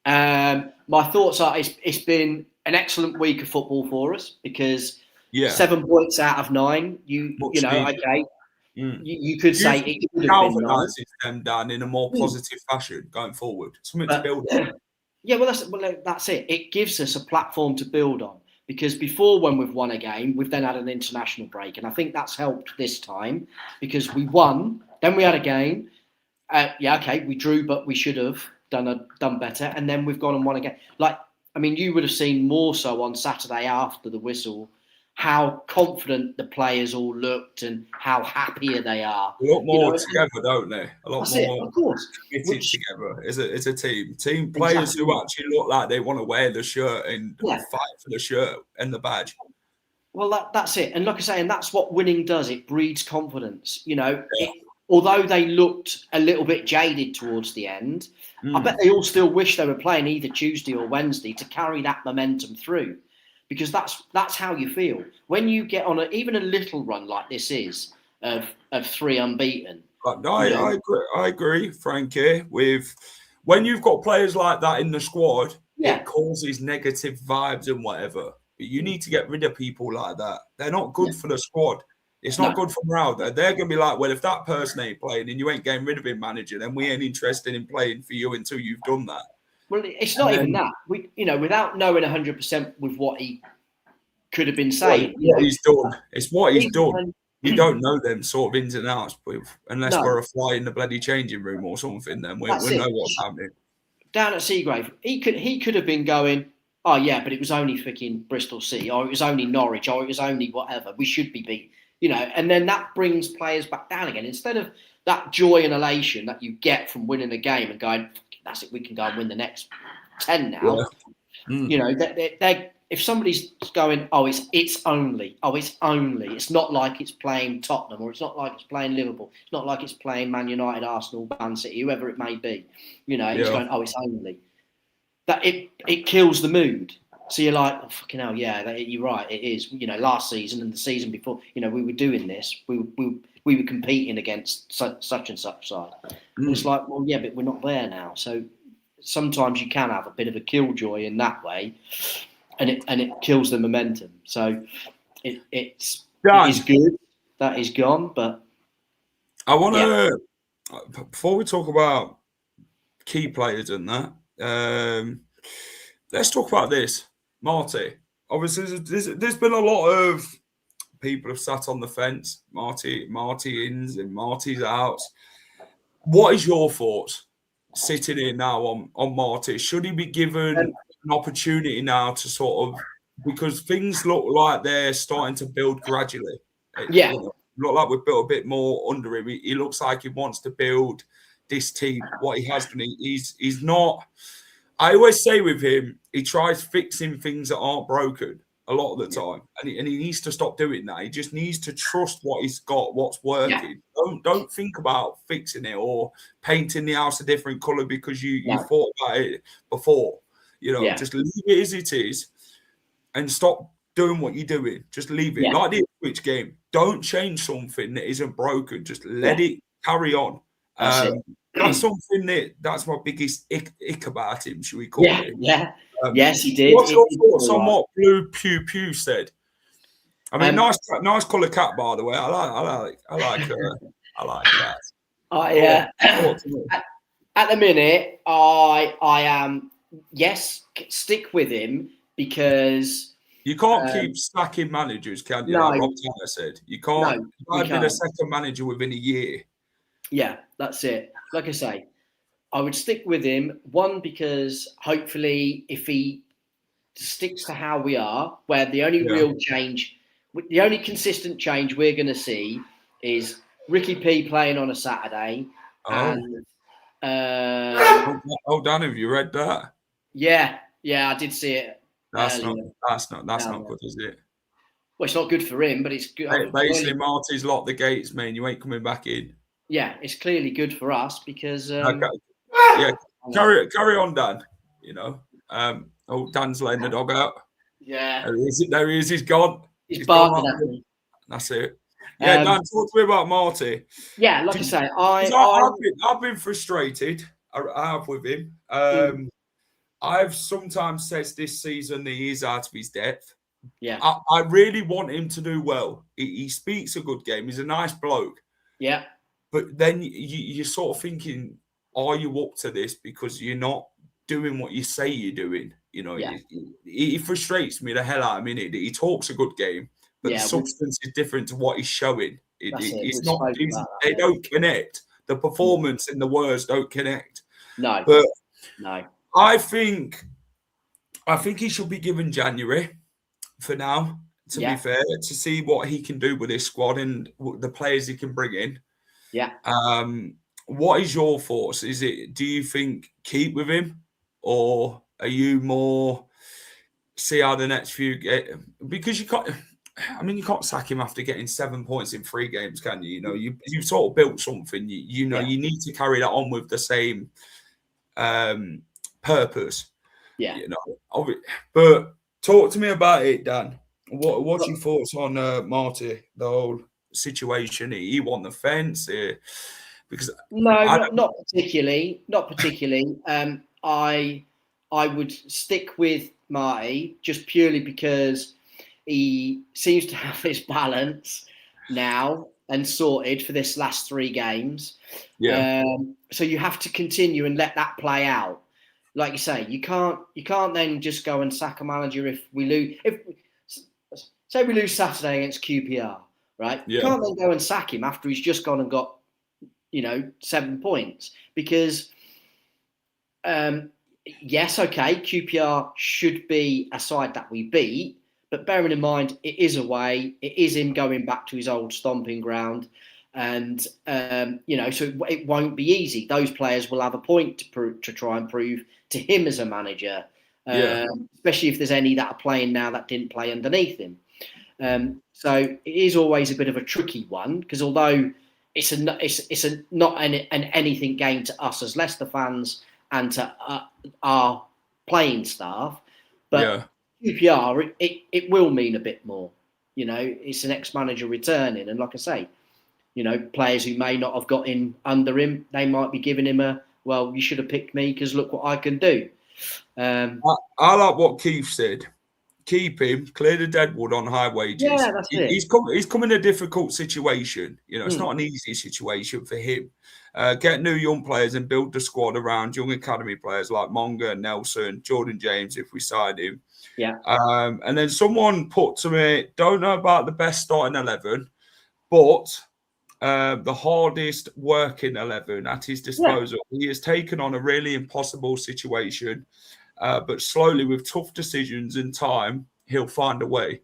My thoughts are it's been an excellent week of football for us because 7 points out of 9. You could say it could have been 9. Them down in a more positive fashion going forward. Something to build on. Yeah, well, that's it. It gives us a platform to build on because before, when we've won a game, we've then had an international break, and I think that's helped this time because we won, then we had a game. We drew, but we should have done better, and then we've gone and won again. You would have seen more so on Saturday after the whistle how confident the players all looked and how happier they are. A lot more together, don't they? A lot more of course. Committed together as a team. Team players who actually look like they want to wear the shirt and fight for the shirt and the badge. Well, that's it. And like I say, and that's what winning does. It breeds confidence. Although they looked a little bit jaded towards the end, I bet they all still wish they were playing either Tuesday or Wednesday to carry that momentum through. Because that's how you feel when you get on even a little run like this is of 3 unbeaten. I agree, Frankie. With when you've got players like that in the squad, it causes negative vibes and whatever. But you need to get rid of people like that. They're not good for the squad. It's not good for morale. They're going to be like, well, if that person ain't playing and you ain't getting rid of him, manager, then we ain't interested in playing for you until you've done that. Well, it's not even that. Without knowing 100% with what he could have been saying. What he's done. It's what he's done. You don't know them sort of ins and outs, unless we're a fly in the bloody changing room or something. Then we know what's happening. Down at Seagrave, he could have been going, oh yeah, but it was only freaking Bristol City, or it was only Norwich, or it was only whatever. We should be beat, and then that brings players back down again instead of that joy and elation that you get from winning a game and going, that's it, we can go and win the next 10 now. If somebody's going, it's only, it's not like it's playing Tottenham, or it's not like it's playing Liverpool, it's not like it's playing Man United, Arsenal, Man City, whoever it may be. It's going, it's only. That it kills the mood. So you're like, oh, fucking hell, yeah, you're right, it is. Last season and the season before, we were doing this, we were competing against such and such side. And it's like, well, yeah, but we're not there now. So sometimes you can have a bit of a killjoy in that way, and it kills the momentum. So it is good that is gone, but I want to before we talk about key players and that, let's talk about this, Marti. Obviously, there's been a lot of people have sat on the fence. Marti ins and Marti's outs. What is your thoughts sitting here now on Marti? Should he be given an opportunity now to sort of, because things look like they're starting to build gradually? Yeah. Look like we've built a bit more under him. He looks like he wants to build this team. What he has done, he's not. I always say with him, he tries fixing things that aren't broken a lot of the time, and he needs to stop doing that. He just needs to trust what he's got, what's working. Don't think about fixing it or painting the house a different color because you thought about it before. Just leave it as it is, and stop doing what you're doing. Just leave it. Like the Ipswich game. Don't change something that isn't broken. Just let it carry on. That's something that's my biggest ick about him, should we call it? Yeah. Yes, he did. What's your thoughts on what Blue Pew Pew said? I mean, nice colour cat, by the way. I like that. At the minute, I am stick with him because you can't keep stacking managers, can you? No, like Rob Tanner said, you can't. I've been a second manager within a year. Yeah, that's it. Like I say, I would stick with him. One, because hopefully, if he sticks to how we are, where the only real change, the only consistent change we're going to see is Ricky P playing on a Saturday. And Dan, have you read that? Yeah, I did see it. That's not good, is it? Well, it's not good for him, but it's good. Basically, Marty's locked the gates, man. You ain't coming back in. Yeah, it's clearly good for us because. Carry on, Dan. Dan's letting the dog out. Yeah. There he is. He's gone. He's barking at me. That's it. Yeah, Dan, talk to me about Marty. Yeah, like I say, I've been frustrated. I have with him. I've sometimes said this season that he is out of his depth. Yeah. I really want him to do well. He speaks a good game. He's a nice bloke. Yeah. But then you're sort of thinking, are you up to this? Because you're not doing what you say you're doing. He frustrates me the hell out of me. He talks a good game, but the substance is different to what he's showing. They don't connect. The performance and the words don't connect. No. But no. I think he should be given January for now, to be fair, to see what he can do with his squad and the players he can bring in. Yeah. What is your thoughts? Do you think keep with him, or are you more see how the next few get? Because you can't sack him after getting 7 points in 3 games, can you? You've sort of built something. You need to carry that on with the same purpose. Yeah. But talk to me about it, Dan. What's your thoughts on Marty, the whole situation? He won the fence because not particularly. Not particularly. I would stick with Marty just purely because he seems to have his balance now and sorted for this last 3 games. Yeah. So you have to continue and let that play out. Like you say, you can't then just go and sack a manager if we lose. Say we lose Saturday against QPR, right? Yeah. You can't then go and sack him after he's just gone and got 7 points because. Yes, okay, QPR should be a side that we beat, but bearing in mind it is away, it is him going back to his old stomping ground, and so it won't be easy. Those players will have a point to try and prove to him as a manager, especially if there's any that are playing now that didn't play underneath him. So it is always a bit of a tricky one because although it's not an anything game to us as Leicester fans and to our playing staff, but QPR, it will mean a bit more. It's an ex-manager returning, and like I say, players who may not have got in under him, they might be giving him you should have picked me because look what I can do. I like what Keith said. Keep him, clear the deadwood on high wages. Yeah, that's it. He's come in a difficult situation. It's not an easy situation for him. Get new young players and build the squad around young academy players like Monga, Nelson, Jordan James, if we side him. Yeah. And then someone put to me, don't know about the best starting 11, but the hardest working 11 at his disposal. Yeah. He has taken on a really impossible situation. But slowly, with tough decisions and time, he'll find a way.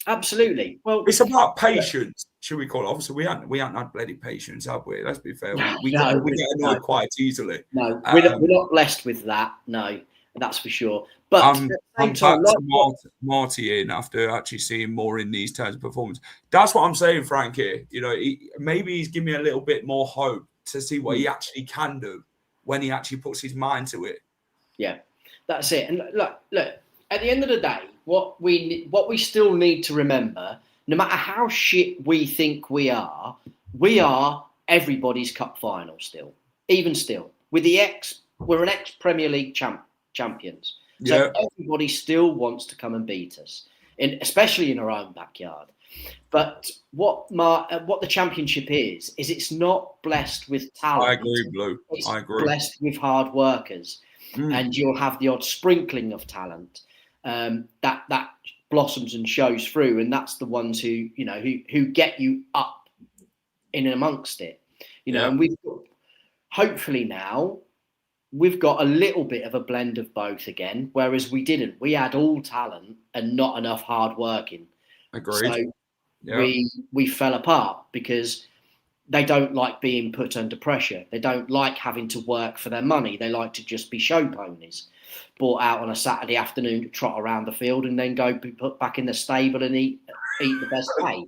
Absolutely. Well, It's about patience, should we call it? Obviously, we haven't had bloody patience, have we? Let's be fair. We get annoyed quite easily. No, we're not blessed with that. No, that's for sure. But I'm at the back same time, to Marty in after actually seeing more in these terms of performance. That's what I'm saying, Frank. Here, maybe he's giving me a little bit more hope to see what he actually can do when he actually puts his mind to it. Yeah, that's it. And look. At the end of the day, what we still need to remember, no matter how shit we think we are everybody's cup final still. Even still, we're an ex Premier League champions. So everybody still wants to come and beat us, especially in our own backyard. But what the championship is it's not blessed with talent. I agree, Blue. I agree. Blessed with hard workers, and you'll have the odd sprinkling of talent that blossoms and shows through, and that's the ones who get you up in and amongst it. And we've got, hopefully now we've got a little bit of a blend of both again, whereas we didn't. We had all talent and not enough hard working. Agreed. So we fell apart because they don't like being put under pressure. They don't like having to work for their money. They like to just be show ponies, brought out on a Saturday afternoon to trot around the field and then go be put back in the stable and eat the best hay.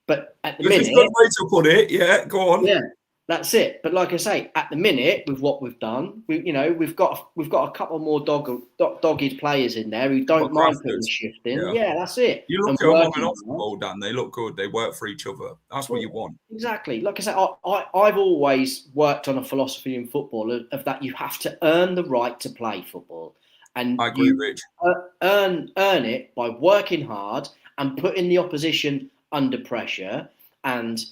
But at the minute, it's a good way to put it. Yeah, go on. Yeah, that's it. But like I say, at the minute, with what we've done, we've got a couple more dogged players in there who don't mind putting the shift in. Yeah, that's it. You look at them on and off the ball, Dan. They look good. They work for each other. That's what you want. Exactly. Like I said, I've always worked on a philosophy in football of that you have to earn the right to play football, and I agree, Rich. Earn it by working hard and putting the opposition under pressure and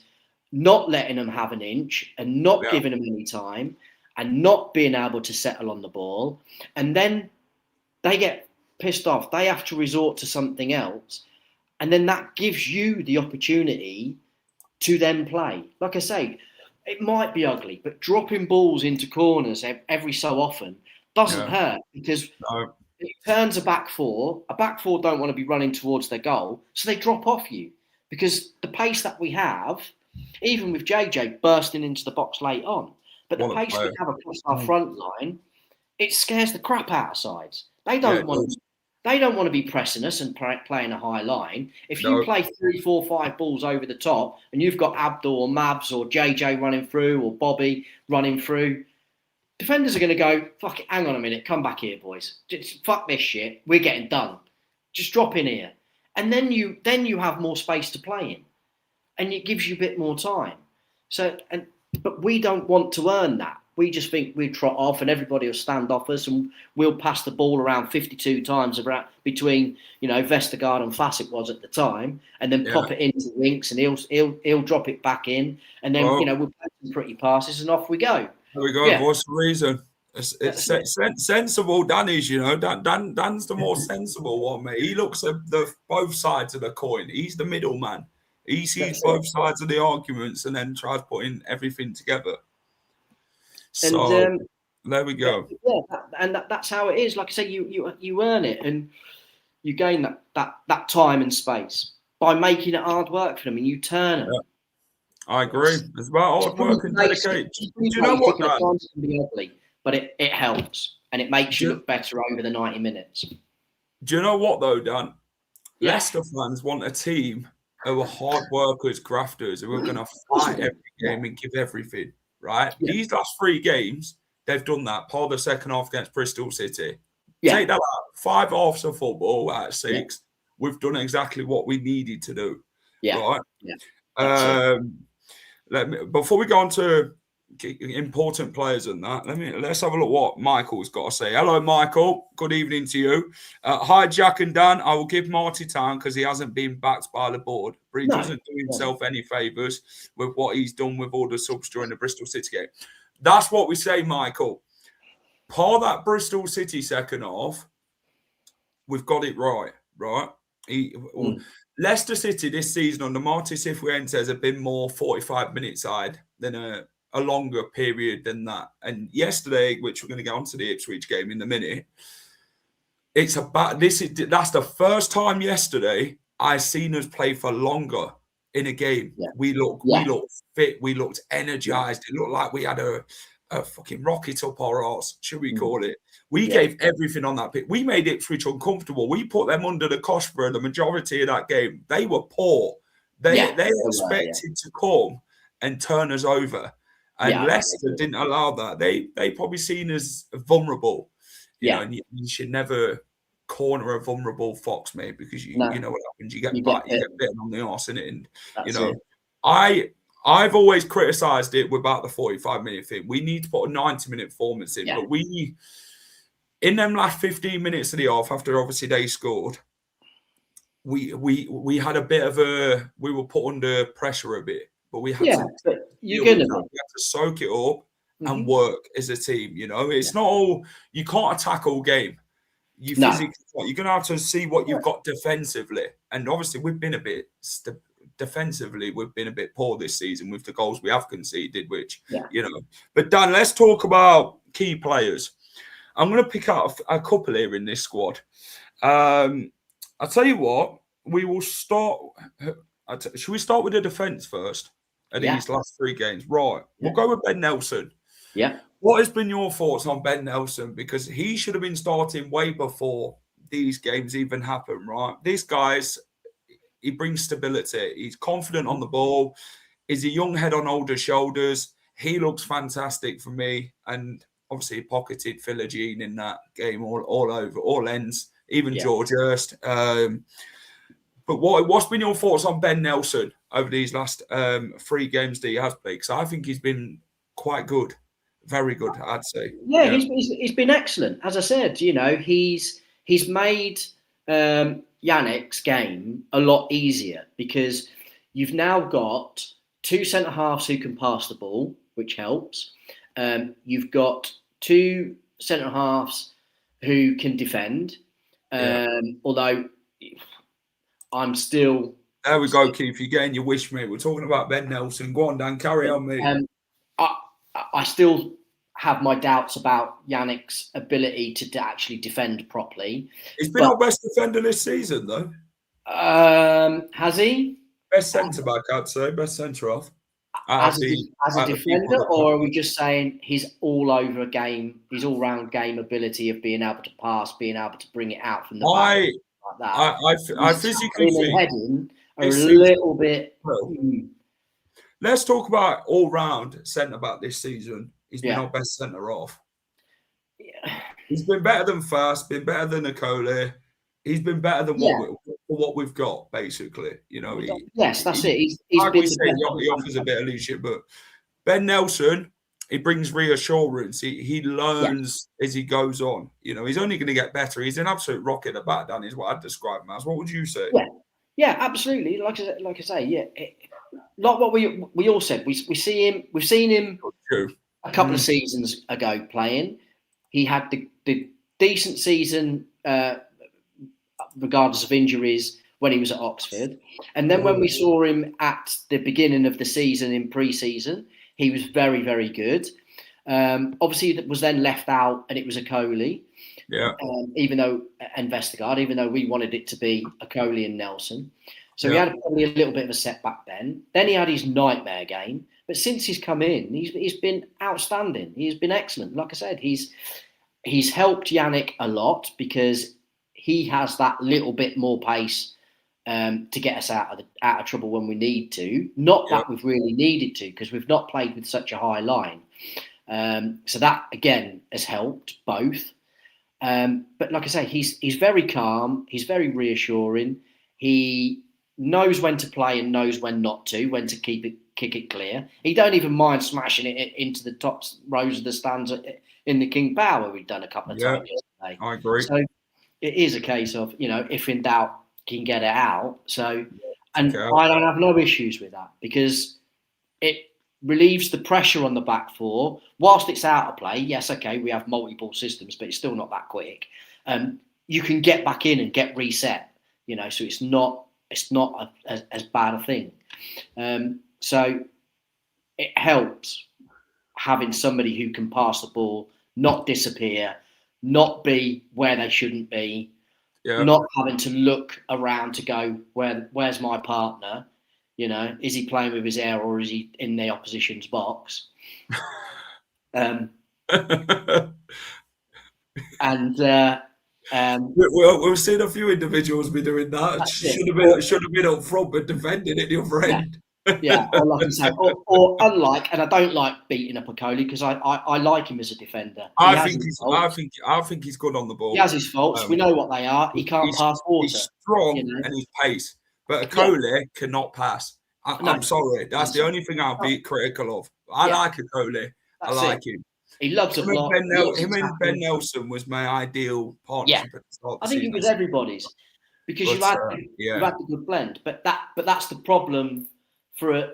not letting them have an inch and not giving them any time and not being able to settle on the ball. And then they get pissed off. They have to resort to something else. And then that gives you the opportunity to then play. Like I say, it might be ugly, but dropping balls into corners every so often doesn't hurt because it turns a back four. A back four don't want to be running towards their goal, so they drop off you. Because the pace that we have, even with JJ bursting into the box late on, but the pace we have across our front line, it scares the crap out of sides. They don't want to be pressing us and playing a high line. If you play 3, 4, 5 balls over the top and you've got Abdul or Mabs or JJ running through or Bobby running through, defenders are going to go, fuck it, hang on a minute, come back here, boys. Just fuck this shit. We're getting done. Just drop in here. And then you have more space to play in, and it gives you a bit more time. But we don't want to earn that. We just think we trot off, and everybody will stand off us, and we'll pass the ball around 52 times between Vestergaard and Fassett was at the time, and then pop it into Winks, and he'll drop it back in, and then we'll play some pretty passes, and off we go. There we go. What's the reason? It's sensible. Dan is, Dan's the more sensible one, mate. He looks at both sides of the coin. He's the middleman. He sees both sides of the arguments and then tries putting everything together. So there we go. That's how it is. Like I say, you earn it and you gain that time and space by making it hard work for them, and you turn it. Yeah. I agree. It's about hard work and dedication. Do you know what, Dan? Times can be ugly, but it helps and it makes you look better over the 90 minutes. Do you know what though, Dan? Leicester fans want a team who are hard workers, grafters, who are going to fight every game and give everything, right? Yeah. These last 3 games, they've done that. Part of the second half against Bristol City. Yeah. Take that out. 5 halves of football out of 6. Yeah. We've done exactly what we needed to do. Yeah. Right? Yeah. Before we go on to important players and that, let's have a look what Michael's got to say. Hello, Michael. Good evening to you. Hi, Jack and Dan. I will give Marty time because he hasn't been backed by the board, but he doesn't do himself any favours with what he's done with all the subs during the Bristol City game. That's what we say, Michael. Par that Bristol City second half, we've got it right? Leicester City this season under Marti Cifuentes have been more 45-minute side than a longer period than that. And yesterday, which we're going to get onto the Ipswich game in a minute, that's the first time yesterday I seen us play for longer in a game. Yeah. We looked fit. We looked energized. It looked like we had a fucking rocket up our arse, should we call it? We gave everything on that pitch. We made Ipswich uncomfortable. We put them under the cosh for the majority of that game. They were poor. They expected to come and turn us over. And Leicester didn't allow that. They probably seen us vulnerable. You know, and you should never corner a vulnerable fox, mate, because you know what happens. You get bitten on the arse, innit? And you know, I've always criticised it about the 45-minute thing. We need to put a 90-minute performance in, but we in them last 15 minutes of the half, after obviously they scored, we had a bit of we were put under pressure a bit, but we had to soak it up and work as a team. You know, it's not all, you can't attack all game. You physically, you're gonna have to see what you've got defensively, and obviously we've been a bit defensively. We've been a bit poor this season with the goals we have conceded, which you know. But Dan, let's talk about key players. I'm going to pick out a couple here in this squad. I'll tell you what. We will start. Should we start with the defence first? These last 3 games, right? We'll go with Ben Nelson. Yeah. What has been your thoughts on Ben Nelson? Because he should have been starting way before these games even happened, right? This guy's, he brings stability. He's confident on the ball. He's a young head on older shoulders. He looks fantastic for me. And obviously he pocketed Philogene in that game all over, all ends, even George Hurst. But what's been your thoughts on Ben Nelson over these last 3 games that he has played? Because I think he's been quite good. Very good, I'd say. Yeah, he's been excellent. As I said, you know, he's made Yannick's game a lot easier, because you've now got 2 centre-halves who can pass the ball, which helps. You've got 2 centre-halves who can defend. Although I'm still... There we go, Keith. You're getting your wish, mate. We're talking about Ben Nelson. Go on, Dan. Carry on, mate. I still have my doubts about Yannick's ability to actually defend properly. He's been our best defender this season, though. Has he? Best centre-back, I'd say. Best centre-half. As a defender, or are we just saying his all-over game, his all-round game ability of being able to pass, being able to bring it out from the back like that? I physically think... heading are a little bit... Let's talk about all-round centre-back this season. He's been our best centre-half. Yeah. He's been better than Fast, been better than Nicole. He's been better than what we've got, basically. You know, that's it. He's like we say, he offers a bit of leadership, but Ben Nelson, he brings reassurance. He learns as he goes on. You know, he's only going to get better. He's an absolute rocket at the back, Dan, is what I'd describe him as. What would you say? Yeah, absolutely. Like I say, like what we all said. We've seen him a couple of seasons ago playing. He had the decent season, regardless of injuries, when he was at Oxford. And then when we saw him at the beginning of the season in pre-season, he was very, very good. Obviously, it was then left out, and it was a Coley. Yeah. Even though we wanted it to be a Coley and Nelson. So he had probably a little bit of a setback then. Then he had his nightmare game. But since he's come in, he's been outstanding. He's been excellent. Like I said, he's helped Yannick a lot, because he has that little bit more pace to get us out of trouble when we need to. Not that we've really needed to, because we've not played with such a high line. So that again has helped both. But like I say, he's very calm. He's very reassuring. He knows when to play and knows when not to, when to kick it clear. He don't even mind smashing it into the top rows of the stands in the King Power. We've done a couple of times yesterday. I agree. So it is a case of, you know, if in doubt, can get it out. So, and I don't have no issues with that, because it relieves the pressure on the back four. Whilst it's out of play, yes, okay, we have multiple systems, but it's still not that quick. You can get back in and get reset, you know, so it's not as bad a thing. So it helps having somebody who can pass the ball, not disappear, not be where they shouldn't be. not having to look around to go, where's my partner? You know, is he playing with his hair or is he in the opposition's box? And we've seen a few individuals be doing that. Should have been up front, but defending at the other end. Yeah, or like I say, or unlike, and I don't like beating up a Coley because I like him as a defender. I think he's good on the ball. He has his faults. We know what they are. He can't pass water. He's strong and he's pace, but a Coley cannot pass. I'm sorry, that's the only thing I'll be critical of. I like a Coley. I like him. He loves a block. Him and Ben Nelson was my ideal partnership at the start. I think he was everybody's because you had the good blend. But that's the problem for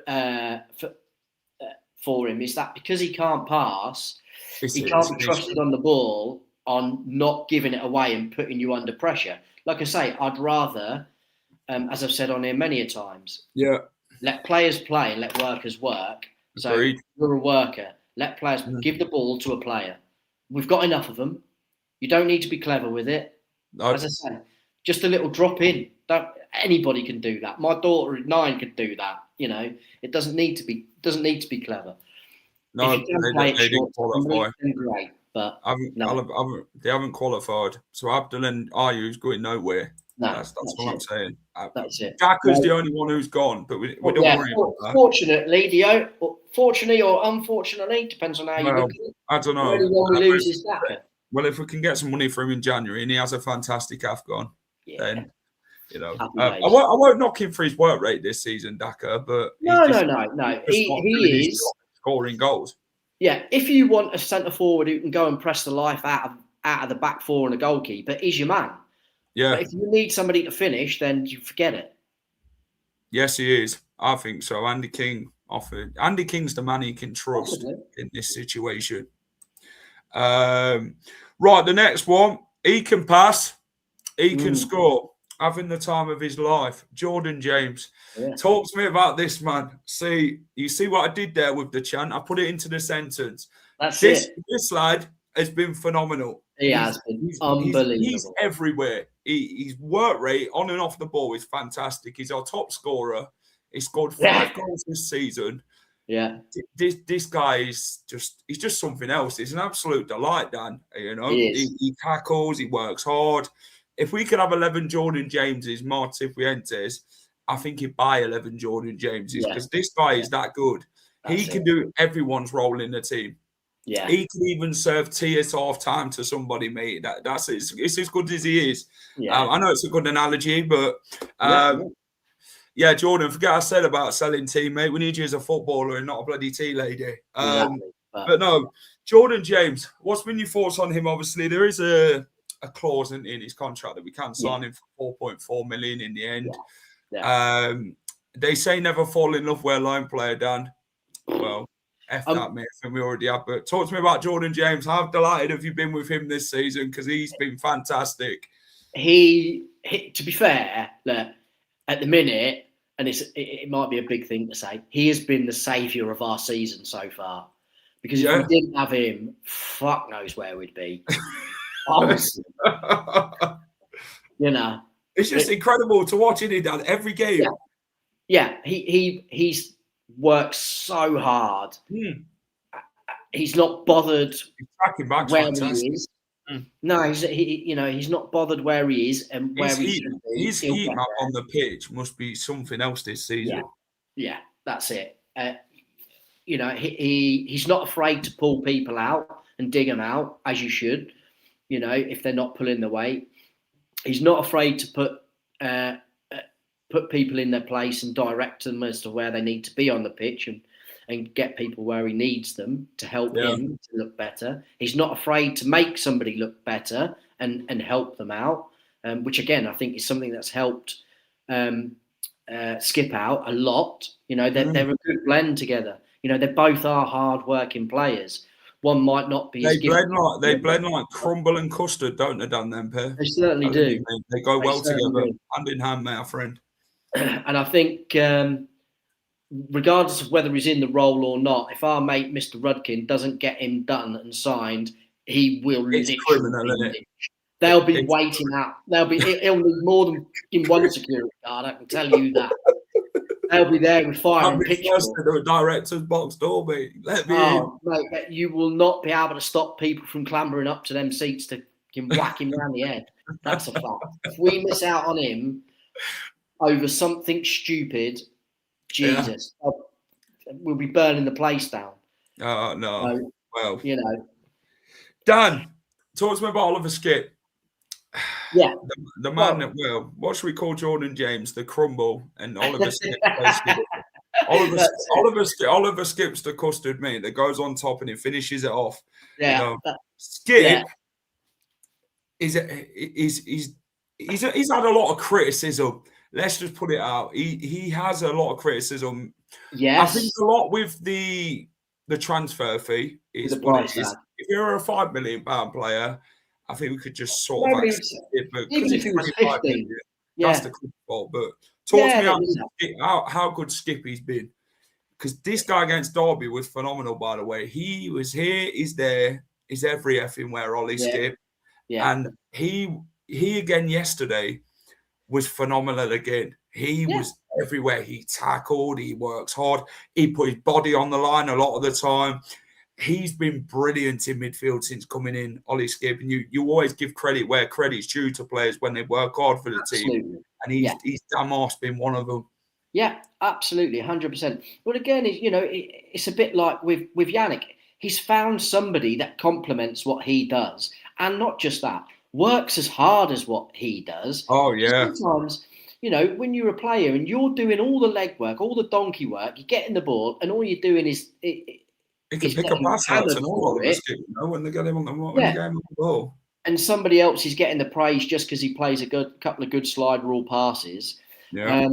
him is that because he can't pass, he can't be trusted on the ball on not giving it away and putting you under pressure. Like I say, I'd rather, as I've said on here many a times, let players play and let workers work. So you're a worker. Let players give the ball to a player. We've got enough of them. You don't need to be clever with it. As I say, just a little drop in. Anybody can do that. My daughter at 9 could do that. You know, it doesn't need to be clever. No, they didn't qualify. Great, but they haven't qualified. So Abdul and Ayu's going nowhere. No, that's what I'm saying. That's it. Daka's the only one who's gone, but we don't worry about that. Fortunately or unfortunately, depends on how you look at it. I don't know. Anyone who loses Daka. Well, if we can get some money for him in January and he has a fantastic AFCON, then you know, I won't knock him for his work rate this season, Daka. But no. He is scoring goals. Yeah, if you want a centre forward who can go and press the life out of the back four and a goalkeeper, he's your man. Yeah. But if you need somebody to finish, then you forget it. Yes, he is. I think so. Andy King's the man he can trust in this situation. Right, the next one. He can pass. He can score. Having the time of his life. Jordan James. Yeah. Talk to me about this, man. You see what I did there with the chant? I put it into the sentence. This lad has been phenomenal. He has been unbelievable. He's everywhere. His work rate on and off the ball is fantastic. He's our top scorer. He scored 5 goals this season. Yeah. This guy is just something else. He's an absolute delight, Dan. You know, he tackles, he works hard. If we could have 11 Jordan Jameses, Marti Cifuentes, I think he'd buy 11 Jordan Jameses because this guy is that good. He can do everyone's role in the team. Yeah, he can even serve tea at half time to somebody, mate. That's it. It's as good as he is. Yeah. I know it's a good analogy, but Jordan, forget I said about selling tea, mate. We need you as a footballer and not a bloody tea lady. But no, Jordan James, what's been your thoughts on him? Obviously, there is a clause in his contract that we can't sign him for 4.4 million in the end. Yeah. They say never fall in love with a lone player, Dan. Well, that, mate. I think we already have. But talk to me about Jordan James. How delighted have you been with him this season? Because he's been fantastic. He, to be fair, look, at the minute, and it might be a big thing to say, he has been the saviour of our season so far. Because if we didn't have him, fuck knows where we'd be. Honestly. You know. It's just incredible to watch him down every game. Yeah, he's worked so hard. He's not bothered where he is. No, he's not bothered where he is and where he should be. His heat map on the pitch must be something else this season. Yeah, that's it. He's not afraid to pull people out and dig them out, as you should. You know, if they're not pulling the weight. He's not afraid to put people in their place and direct them as to where they need to be on the pitch and get people where he needs them to help him to look better. He's not afraid to make somebody look better and help them out, which again I think is something that's helped Skipp out a lot. You know, they're a good blend together. You know, they both are hard-working players. One might not be. They blend like crumble and custard, don't they, Dan? Them pair. They certainly do. They go well together, hand in hand, my friend. And I think, regardless of whether he's in the role or not, if our mate Mr. Rudkin doesn't get him done and signed, he will it's criminal, isn't it? They'll be waiting out. He'll need more than one security guard. I can tell you that. They'll be there with fire and pitchfork. The director's box door, mate. Let me in. Mate, you will not be able to stop people from clambering up to them seats to whack him around the head. That's a fact. If we miss out on him over something stupid, Jesus, we'll be burning the place down. Oh, no. So, well, Dan, talk to me about Oliver Skipp. Yeah. The man that what should we call Jordan James? The crumble, and Oliver Skipp. Oliver Skipp's the custard meat that goes on top and it finishes it off. Yeah. Skipp he's had a lot of criticism. Let's just put it out. He has a lot of criticism. Yes. I think a lot with the transfer fee is what it is. If you're a £5 million player, I think we could just sort of accept it. But even if he was 15, that's the club fault. But talk to me how good Skipp he's been. Because this guy against Derby was phenomenal, by the way. He was here, he's there, he's every effing where, Ollie Skipp. Yeah. And he again yesterday was phenomenal again. He was everywhere. He tackled, he works hard, he put his body on the line a lot of the time. He's been brilliant in midfield since coming in, Ollie Skipp. And you always give credit where credit's due to players when they work hard for the team. And he's damn arse been one of them. Yeah, absolutely, 100%. But again, it's a bit like with Yannick. He's found somebody that complements what he does. And not just that, works as hard as what he does. Oh, yeah. Sometimes, when you're a player and you're doing all the legwork, all the donkey work, you're getting the ball, and all you're doing is... He can pick a pass out to when they get him on the ball. And somebody else is getting the praise just because he plays a couple of good slide rule passes. Yeah.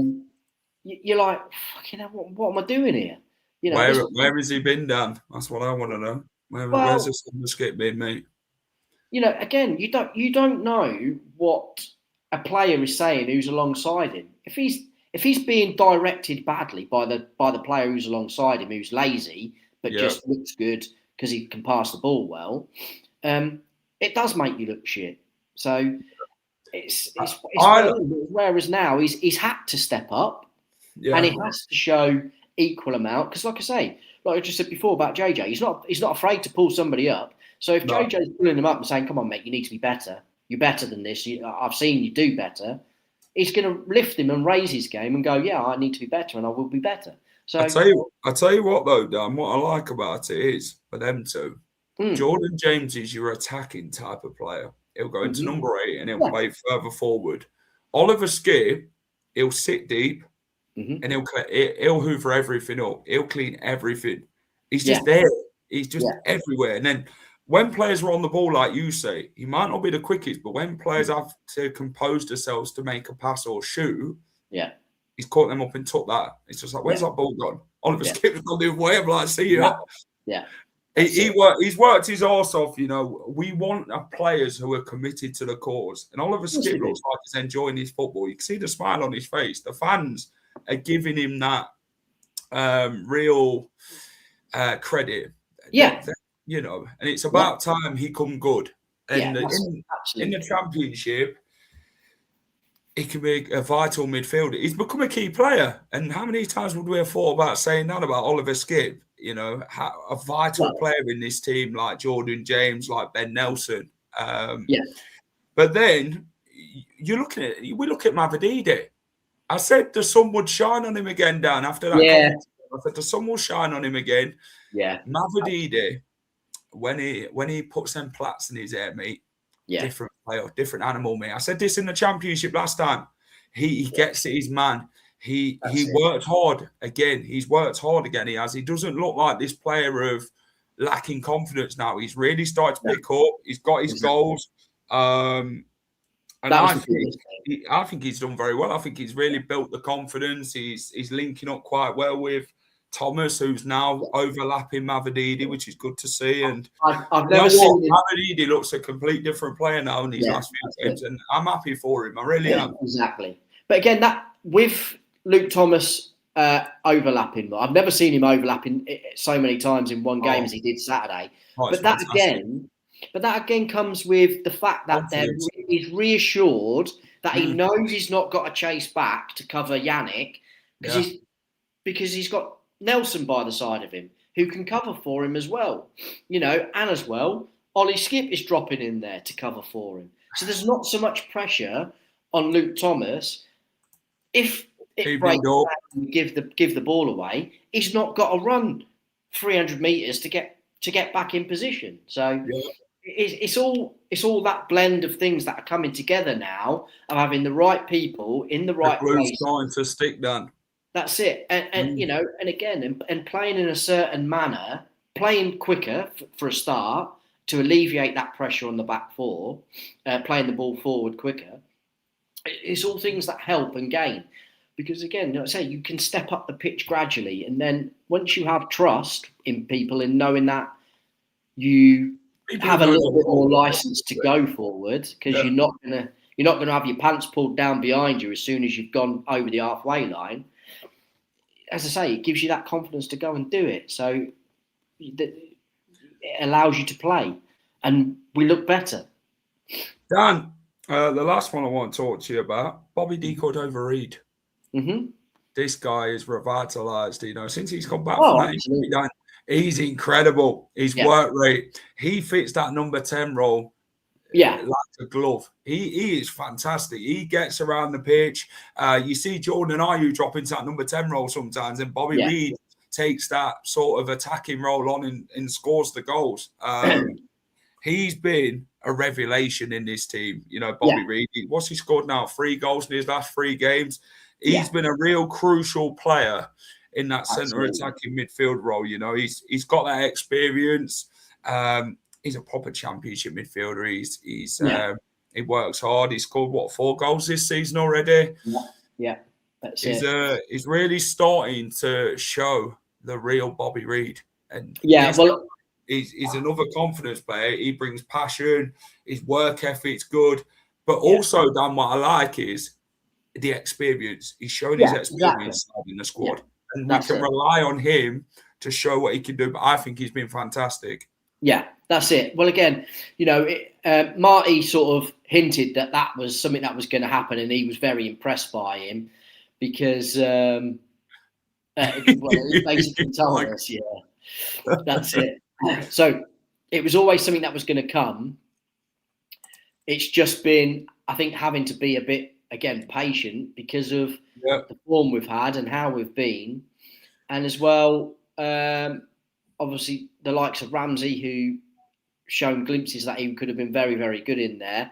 You're like, fucking hell, what am I doing here? Where has he been, Dan? That's what I want to know. Where's this Skipp been, mate? Again, you don't know what a player is saying who's alongside him. If he's being directed badly by the player who's alongside him, who's lazy but just looks good because he can pass the ball well, it does make you look shit. So it's whereas now he's had to step up, and he has to show equal amount because, like I say, like I just said before about JJ, he's not afraid to pull somebody up. So if JJ's pulling him up and saying, "Come on, mate, you need to be better. You're better than this. I've seen you do better," he's going to lift him and raise his game and go, "Yeah, I need to be better, and I will be better." So I tell you what though, Dan, what I like about it is for them two, Jordan James is your attacking type of player. He'll go into number 8 and he'll play further forward. Oliver Skipp, he'll sit deep and he'll hoover everything up. He'll clean everything. He's just there. He's just everywhere. And then when players are on the ball, like you say, he might not be the quickest, but when players have to compose themselves to make a pass or shoot, he's caught them up and took that. It's just like, where's that ball gone? Oliver Skipp's gone the other way. I'm like, see you. Yeah. He's worked his arse off. We want players who are committed to the cause. And Oliver Skipp looks like he's enjoying his football. You can see the smile on his face. The fans are giving him that real credit. Yeah. And it's about time he come good. And in the Championship, he can be a vital midfielder. He's become a key player. And how many times would we have thought about saying that about Oliver Skipp? A vital player in this team like Jordan James, like Ben Nelson. But then we look at Mavididi. I said the sun would shine on him again, Dan, after that. I said the sun will shine on him again. Yeah. Mavididi, when he puts them plaits in his hair, mate, different player, different animal, mate. I said this in the Championship last time. He gets it, his man. He worked hard again. He's worked hard again. He doesn't look like this player of lacking confidence now. He's really started to pick up. He's got his goals. And I think he's done very well. I think he's really built the confidence. He's linking up quite well with Thomas, who's now overlapping Mavididi, which is good to see. And I've never seen him. Mavididi looks a complete different player now in these last few games, and I'm happy for him. I really am. Exactly. But again, that with Luke Thomas overlapping, I've never seen him overlapping so many times in one game as he did Saturday. But that fantastic. Again But that again comes with the fact that he's reassured that he knows he's not got to chase back to cover Yannick because he's got Nelson by the side of him who can cover for him as well. And as well, Ollie Skipp is dropping in there to cover for him. So there's not so much pressure on Luke Thomas. If it breaks down and give the ball away, he's not got to run 300 metres to get back in position. So it's all that blend of things that are coming together now of having the right people in the right place. Starting to stick, Dan. That's it. And and again, and playing in a certain manner, playing quicker for a start to alleviate that pressure on the back four, playing the ball forward quicker. It's all things that help and gain. Because again, like I say, you can step up the pitch gradually. And then once you have trust in people in knowing that you have a little bit more license to go forward, because you're not gonna have your pants pulled down behind you as soon as you've gone over the halfway line. As I say, it gives you that confidence to go and do it. So it allows you to play, and we look better. Dan, the last one I want to talk to you about, Bobby D. Cordova-Reid. Mm-hmm. This guy is revitalised, since he's come back from that injury. He's incredible. His work rate, he fits that number 10 role. Like a glove. He is fantastic. He gets around the pitch. You see Jordan Ayew drop into that number 10 role sometimes, and Bobby Reid takes that sort of attacking role on and scores the goals. He's been a revelation in this team. Bobby Reid, what's he scored now? 3 goals in his last 3 games. He's been a real crucial player in that centre attacking midfield role. He's got that experience. He's a proper championship midfielder. He works hard. He scored 4 goals this season already. Yeah, that's it. He's really starting to show the real Bobby Reid. And he's another confidence player. He brings passion. His work ethic's good. But also, Dan, what I like is the experience. He's showing his experience in the squad. And we can rely on him to show what he can do. But I think he's been fantastic. Yeah, that's it. Well, again, Marty sort of hinted that was something that was going to happen, and he was very impressed by him because he basically told us, that's it. So it was always something that was going to come. It's just been, I think, having to be a bit, again, patient because of the form we've had and how we've been. And as well, obviously, the likes of Ramsey, who shown glimpses that he could have been very, very good in there.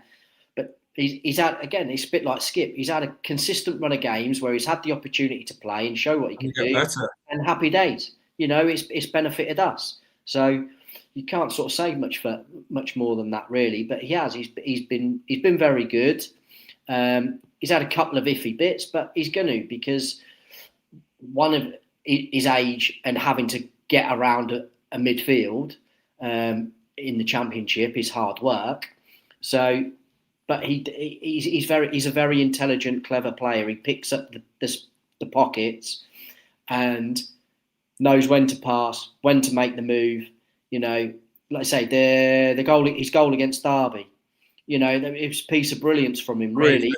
But he's had, again, he's a bit like Skipp. He's had a consistent run of games where he's had the opportunity to play and show what he can do. Better. And happy days. It's benefited us. So you can't sort of say much more than that, really. But he has. He's been very good. He's had a couple of iffy bits, but he's going to, because one of his age and having to get around a midfield in the Championship is hard work. So, but he's a very intelligent, clever player. He picks up the pockets and knows when to pass, when to make the move. Like I say, his goal against Derby. It was a piece of brilliance from him, really.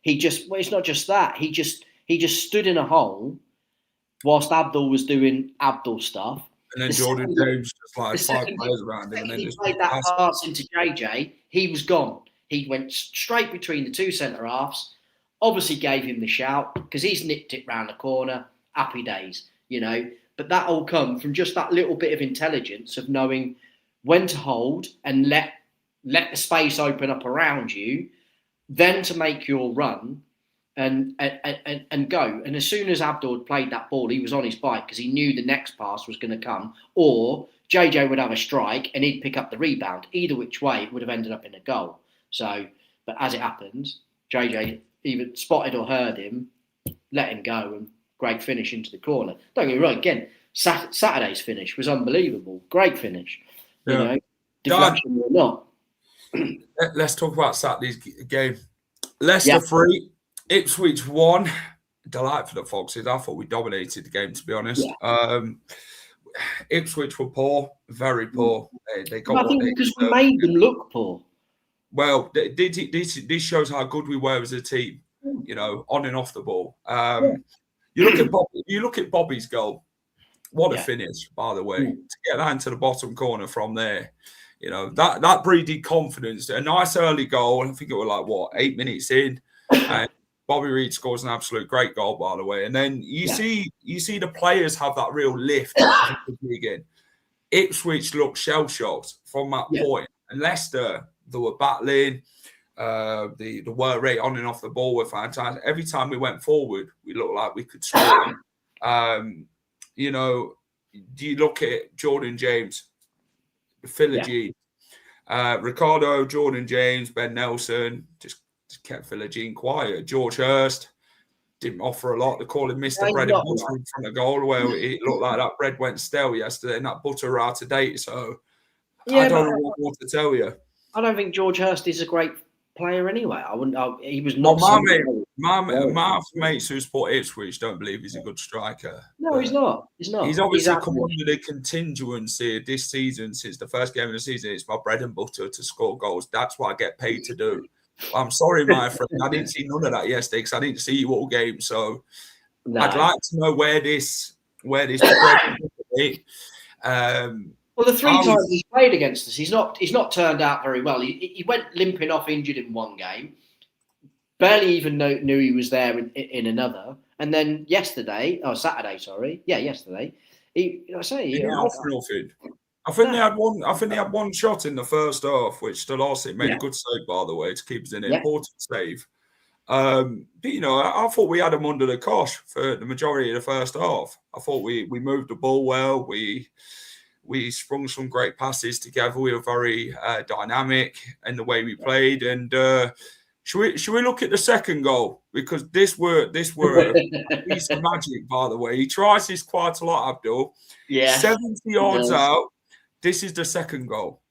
It's not just that. He just stood in a hole whilst Abdul was doing Abdul stuff. And then Jordan James just like 5 players around him. And then he played that pass into JJ. He was gone. He went straight between the 2 centre halves. Obviously gave him the shout because he's nipped it round the corner. Happy days, But that all come from just that little bit of intelligence of knowing when to hold and let the space open up around you, then to make your run and go. And as soon as Abdul had played that ball, he was on his bike because he knew the next pass was going to come, or JJ would have a strike and he'd pick up the rebound. Either which way, it would have ended up in a goal. So, but as it happens, JJ either spotted or heard him, let him go, and great finish into the corner. Don't get me wrong, again, Saturday's finish was unbelievable. Great finish. Deflection or not. Let's talk about Saturday's game. Leicester 3, Ipswich 1. Delight for the Foxes. I thought we dominated the game, to be honest. Ipswich were poor, very poor. They got I think because we made them look poor. Well, this shows how good we were as a team, you know, on and off the ball. You look at Bobby's goal. What a finish, by the way, to get that into the bottom corner from there. You know, that breeded confidence. A nice early goal. I think it was like, 8 minutes in. And Bobby Reid scores an absolute great goal, by the way. And then you see the players have that real lift again. Ipswich looked shell-shocked from that point. And Leicester, they were battling. The work rate on and off the ball were fantastic. Every time we went forward, we looked like we could score. You know, do you look at Jordan James, Philogene, Ricardo, Jordan James, Ben Nelson, just kept Philogene quiet. George Hurst didn't offer a lot. They call him Mr. Bread and Butter in front of goal. Well, it looked like that bread went stale yesterday and that butter out of date. So I don't know what more to tell you. I don't think George Hurst is a great player anyway. He was not. My mates who support Ipswich don't believe he's a good striker. No, he's not. He's not. He's obviously come under the contingency this season since the first game of the season. It's my bread and butter to score goals. That's what I get paid to do. I'm sorry, my friend. I didn't see none of that yesterday because I didn't see you all game. So I'd like to know where this bread and butter well, the 3 times he's played against us, he's not turned out very well. He went limping off injured in one game, barely even knew he was there in another. And then yesterday, yesterday, he didn't offer nothing. I think they had one. I think they had one shot in the first half, which Delossi made a good save, by the way, to keep us in an important save. But you know, I thought we had them under the cosh for the majority of the first half. I thought we moved the ball well. We sprung some great passes together. We were very dynamic in the way we played. And should we look at the second goal? Because this were a piece of magic, by the way. He tries this quite a lot, Abdul. Yeah. 70 yards out. This is the second goal.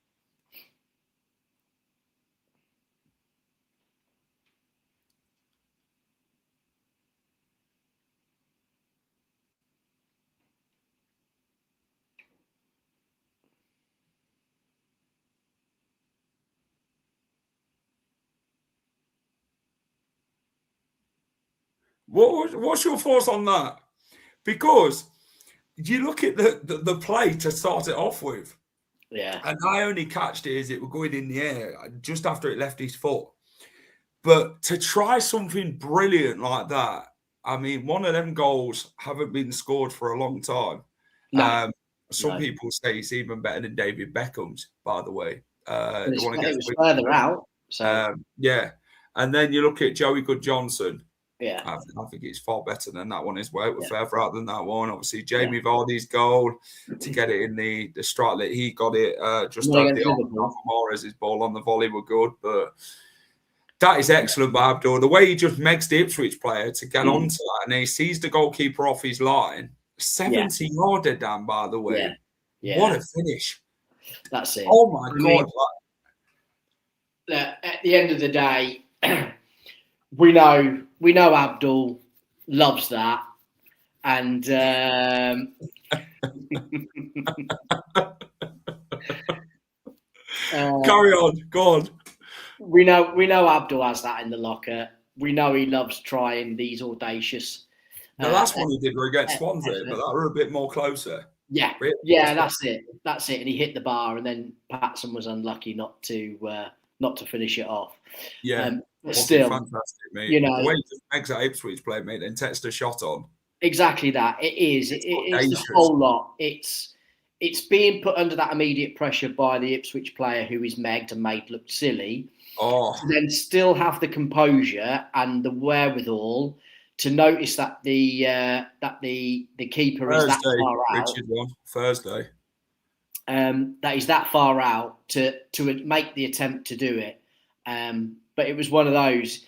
What's your thoughts on that? Because you look at the play to start it off with. Yeah. And I only catched it as it was going in the air just after it left his foot. But to try something brilliant like that, I mean, one of them goals haven't been scored for a long time. No. Some people say it's even better than David Beckham's, by the way. It was further out. So and then you look at Joey Good-Johnson. Yeah, I think it's far better than that one as well. It was further out than that one. Obviously, Jamie Vardy's goal to get it in the strike that he got it just over the arm. Morris's ball on the volley were good, but that is excellent by Abdul. The way he just makes the Ipswich player to get onto that, and he sees the goalkeeper off his line. 70-yarder, Dan, by the way. Yeah. What a finish. That's it. Oh, my God. At the end of the day, we know Abdul loves that. And carry on. Go on. We know Abdul has that in the locker. We know he loves trying these audacious. The last one he did were against Swansea, but that were a bit more closer. Yeah, that's it. And he hit the bar, and then Patson was unlucky not to finish it off. Yeah, but still, fantastic, mate. You know, the way he just makes that Ipswich play, mate, then takes the shot on. Exactly that. It is. It's the whole lot. It's being put under that immediate pressure by the Ipswich player who is megged and made look silly. Oh, to then still have the composure and the wherewithal to notice that the keeper is that far out. Richard won Thursday. That is that far out to make the attempt to do it. But it was one of those.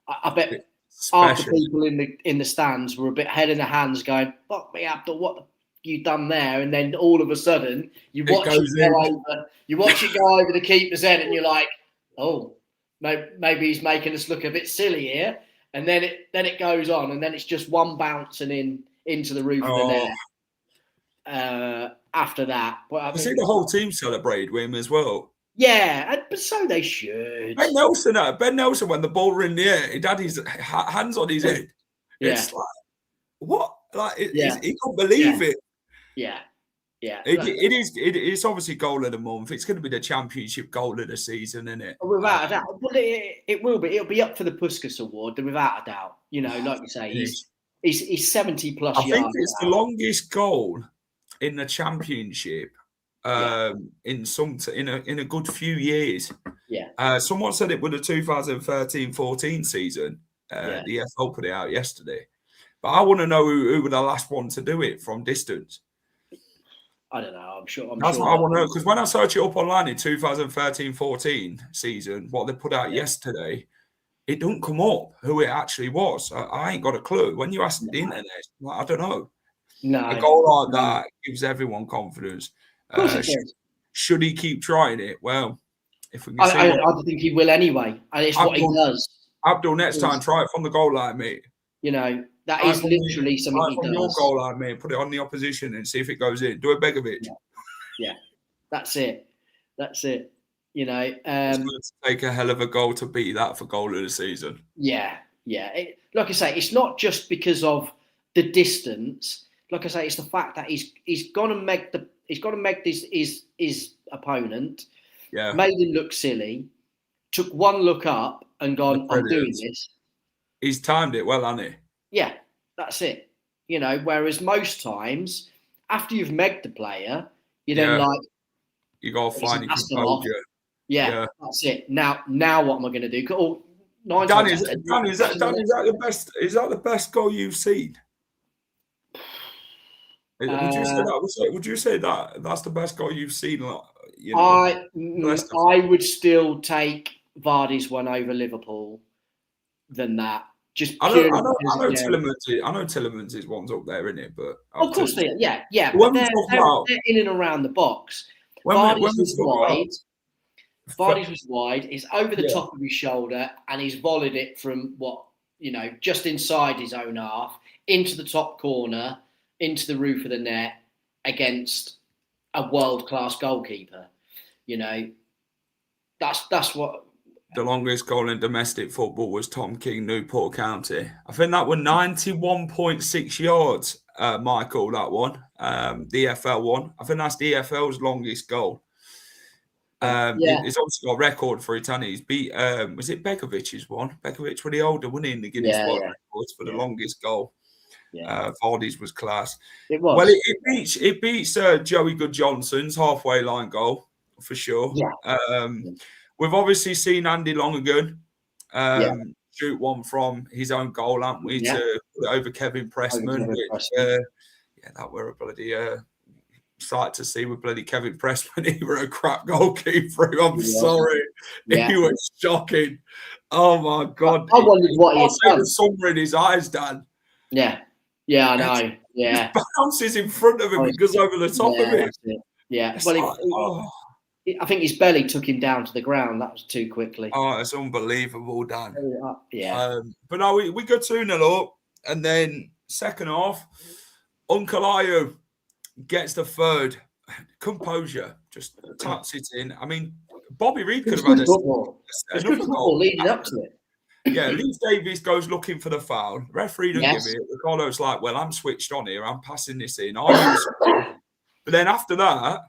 I bet half the people in the stands were a bit head in the hands, going, "Fuck me, Abdul, what have you done there?" And then all of a sudden, you watch it go over the keeper's head, and you're like, "Oh, maybe he's making us look a bit silly here." And then it goes on, and then it's just one bouncing into the roof of the net. after that. But I see the whole team celebrated with him as well. Yeah, but so they should. Ben Nelson, when the ball were in the air, he had his hands on his head. It's like, what? Like, he couldn't believe it. Yeah. It's obviously goal of the month. It's going to be the championship goal of the season, isn't it? Without a doubt. Well, it will be. It'll be up for the Puskas Award, without a doubt. You know, like you say, he's 70 plus yards. I think it's the longest goal in the championship in a good few years. Yeah. Someone said it was the 2013-14 season. The EFL put it out yesterday. But I want to know who were the last one to do it from distance. I don't know. I'm sure. That's what I want to know. Because when I search it up online in 2013-14 season, what they put out yesterday, it don't come up who it actually was. I ain't got a clue. When you ask the internet, I don't know. No. A goal like that gives everyone confidence. Of course it does. Should he keep trying it? Well, if we can I think he will anyway. And it's what he does. Abdul, next time, try it from the goal line, mate. You know, that is literally something he does. Your goal line, mate. Put it on the opposition and see if it goes in. Do a Begovic. Yeah. That's it. You know, it's going to take a hell of a goal to beat that for goal of the season. Yeah. Like I say, it's not just because of the distance. Like I say, it's the fact that he's gone and made his opponent. Yeah. Made him look silly. Took one look up and gone, I'm doing this. He's timed it well, hasn't he? Yeah, that's it. You know, whereas most times, after you've megged the player, you then you got to find your composure. Yeah, that's it. Now what am I going to do? Dan, is that the best? Is that the best goal you've seen? Would you say that that's the best goal you've seen? You know, I would still take Vardy's one over Liverpool than that. Just I know Tillemans is one's up there, isn't it? But of course they are. Yeah. But they're in and around the box. Vardy's was wide. It's over the top of his shoulder, and he's volleyed it from just inside his own half into the top corner, into the roof of the net against a world-class goalkeeper. You know, that's what. The longest goal in domestic football was Tom King, Newport County. I think that was 91.6 yards, Michael, that one. The EFL one. I think that's the EFL's longest goal. It's obviously got a record for it, and he's beat, was it Begovic's one? Begovic was the older, wasn't he, in the Guinness World Records for the longest goal. Vardy's was class. It was. Well, it beats Joey Good-Johnson's halfway line goal, for sure. Yeah. We've obviously seen Andy Lonergan shoot one from his own goal, haven't we, to put it over Kevin Pressman. That were a bloody sight to see with bloody Kevin Pressman. He were a crap goalkeeper. I'm sorry. He was shocking. Oh, my God. I wondered what he had done. The summer in his eyes, Dan. Yeah, I know. Yeah. He bounces in front of him and goes over the top of it. Yeah. Well, I think his belly took him down to the ground. That was too quickly. Oh, it's unbelievable, Dan. Yeah. But no, we got 2-0 up. And then second half, Uncle Ayu gets the third. Composure. Just taps it in. I mean, Bobby Reid could have had another goal leading up to it. Yeah, Leeds Davies goes looking for the foul. Referee doesn't give it. Ricardo's like, well, I'm switched on here. I'm passing this in. But then after that,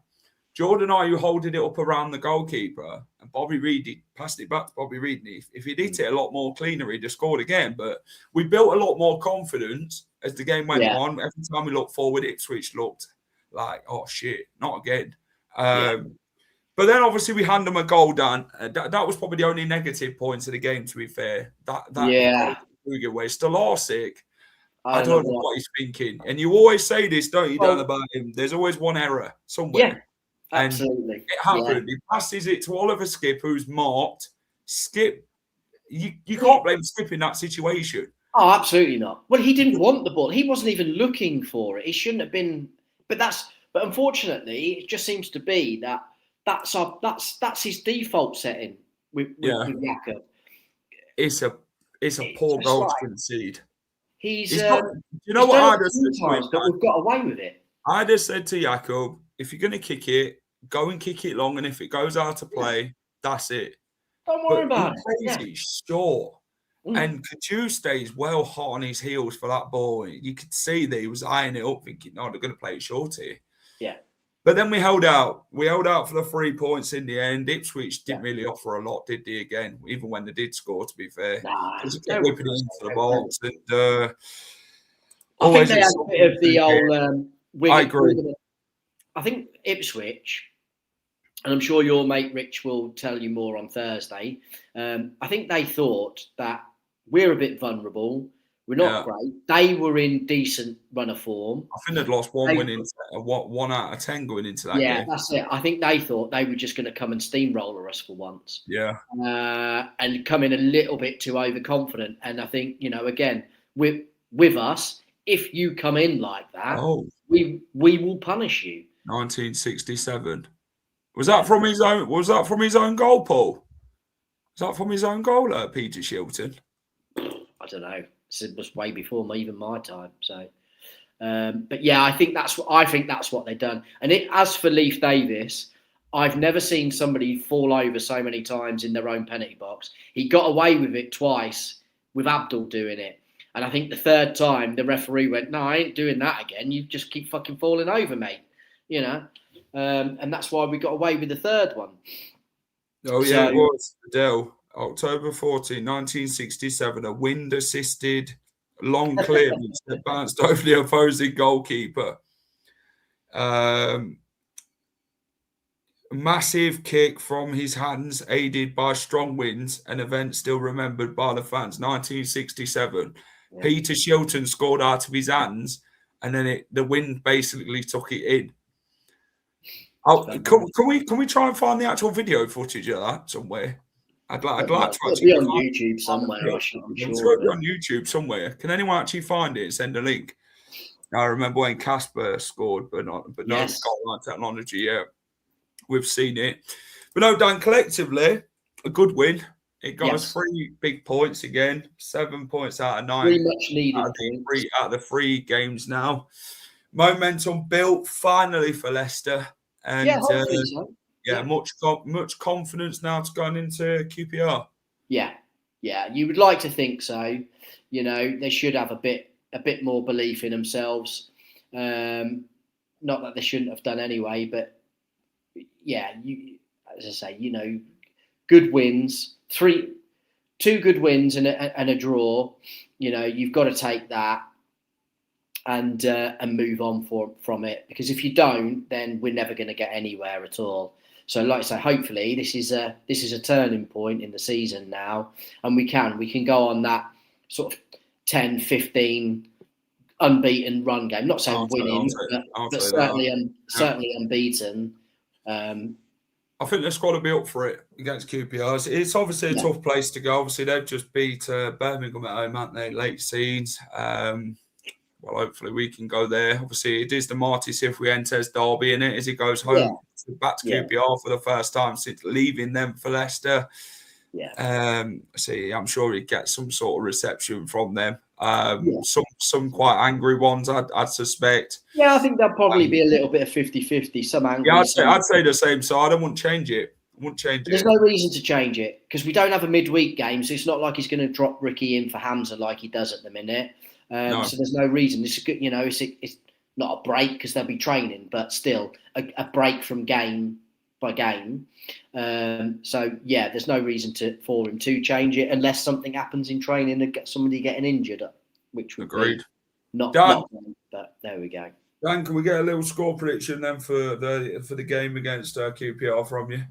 Jordan Ayew holding it up around the goalkeeper, and Bobby Reid passed it back to Bobby Reid. If he'd hit it a lot more cleaner, he'd have scored again. But we built a lot more confidence as the game went on. Every time we looked forward, Ipswich looked like, oh shit, not again. But then obviously we hand them a goal down. That was probably the only negative points of the game, to be fair. Stolarczyk, I don't know what he's thinking. And you always say this, don't you, Dan, about him? There's always one error somewhere. Yeah. Absolutely. And it happened. He passes it to Oliver Skipp, who's marked. Skipp, you can't blame Skipp in that situation. Oh, absolutely not. Well, he didn't want the ball. He wasn't even looking for it. He shouldn't have been. But unfortunately, it just seems to be that's his default setting with Jakob. It's a poor goal to concede. We've got away with it. I just said to Jakob, if you're going to kick it, go and kick it long. And if it goes out of play, that's it. Don't worry about it. He plays it short. Mm. And Couture stays well hot on his heels for that ball. You could see that he was eyeing it up, thinking, no, they're going to play it short here. Yeah. But then we held out. We held out for the 3 points in the end. Ipswich didn't really offer a lot, did they, again? Even when they did score, to be fair. Because they kept whipping it into the box. And I think they had a bit of the old... I agree. I think Ipswich, and I'm sure your mate Rich will tell you more on Thursday, I think they thought that we're a bit vulnerable. We're not great. They were in decent run of form. I think they'd lost one out of 10 going into that game. Yeah, that's it. I think they thought they were just going to come and steamroller us for once. Yeah. And come in a little bit too overconfident. And I think, again, with us, if you come in like that, we will punish you. 1967. Was that from his own goal, Paul? Was that from his own goal, Peter Shilton? I don't know. It was way before even my time. So, but yeah, I think that's what they've done. And as for Leif Davis, I've never seen somebody fall over so many times in their own penalty box. He got away with it twice with Abdul doing it. And I think the third time the referee went, no, I ain't doing that again. You just keep fucking falling over, mate. And that's why we got away with the third one. Oh, yeah, it was. Adele, October 14, 1967, a wind-assisted long clearance that bounced over the opposing goalkeeper. Massive kick from his hands, aided by strong winds, an event still remembered by the fans. 1967. Yeah. Peter Shilton scored out of his hands, and then the wind basically took it in. Can we try and find the actual video footage of that somewhere? I'd like to actually be on YouTube somewhere. It's got to be on YouTube somewhere. Can anyone actually find it and send a link? I remember when Casper scored, but no goal-line technology yet. We've seen it. But no, Dan, collectively, a good win. It got us 3 big points again. 7 points out of 9. 3 much needed points. Out of the 3 games now. Momentum built finally for Leicester. And hopefully so. Much confidence now to going into QPR. Yeah. You would like to think so. They should have a bit more belief in themselves. Not that they shouldn't have done anyway, but as I say, good wins, 2 good wins and a draw. You've got to take that and move on from it, because if you don't, then we're never going to get anywhere at all. So, like I say, hopefully this is a turning point in the season now, and we can go on that sort of 10, 15 unbeaten run game. Not saying winning, but certainly unbeaten. I think the squad will be up for it against QPR. It's obviously a tough place to go. Obviously, they've just beat Birmingham at home, haven't they? Late scenes. Well, hopefully we can go there. Obviously, it is the Marti Cifuentes derby in it as he goes home back to QPR for the first time since leaving them for Leicester. I'm sure he gets some sort of reception from them. Some quite angry ones, I'd suspect. Yeah, I think there'll probably be a little bit of 50-50. Some angry. Yeah, I'd say the same side. I wouldn't change it. There's no reason to change it because we don't have a midweek game, so it's not like he's going to drop Ricky in for Hamza like he does at the minute. So there's no reason. It's good, it's not a break because they'll be training, but still a break from game by game. There's no reason for him to change it unless something happens in training and get somebody getting injured, which would agreed. Be not but there we go. Dan, can we get a little score prediction then for the game against QPR from you?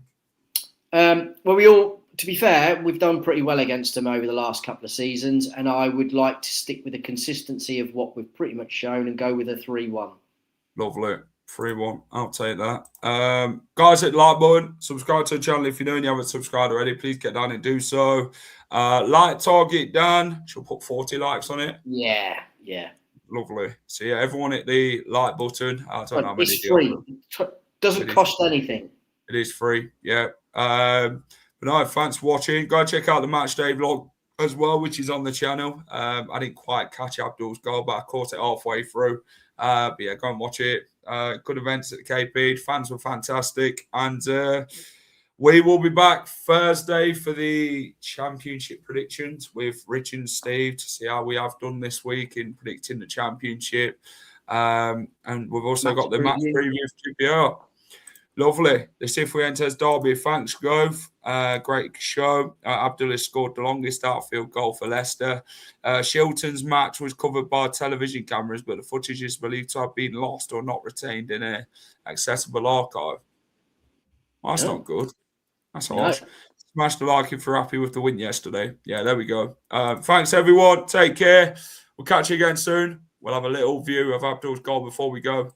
To be fair, we've done pretty well against them over the last couple of seasons, and I would like to stick with the consistency of what we've pretty much shown and go with a 3-1. Lovely. 3-1. I'll take that. Guys, hit the like button. Subscribe to the channel if you know and you haven't subscribed already. Please get down and do so. Like target, Dan. She'll put 40 likes on it. Yeah. Lovely. So, everyone hit the like button. I don't know how many. It's free. Doesn't cost anything. It is free, yeah. But no, thanks for watching. Go check out the match day vlog as well, which is on the channel. I didn't quite catch Abdul's goal, but I caught it halfway through. But yeah, go and watch it. Good events at the KP. Fans were fantastic. And we will be back Thursday for the championship predictions with Rich and Steve to see how we have done this week in predicting the championship. And we've also got the match preview for QPR. Lovely. The Cifuentes derby. Thanks, Gove. Great show. Abdullah scored the longest outfield goal for Leicester. Shilton's match was covered by television cameras, but the footage is believed to have been lost or not retained in an accessible archive. Well, that's not good. That's harsh. Smash the like if you're happy with the win yesterday. Yeah, there we go. Thanks, everyone. Take care. We'll catch you again soon. We'll have a little view of Abdul's goal before we go.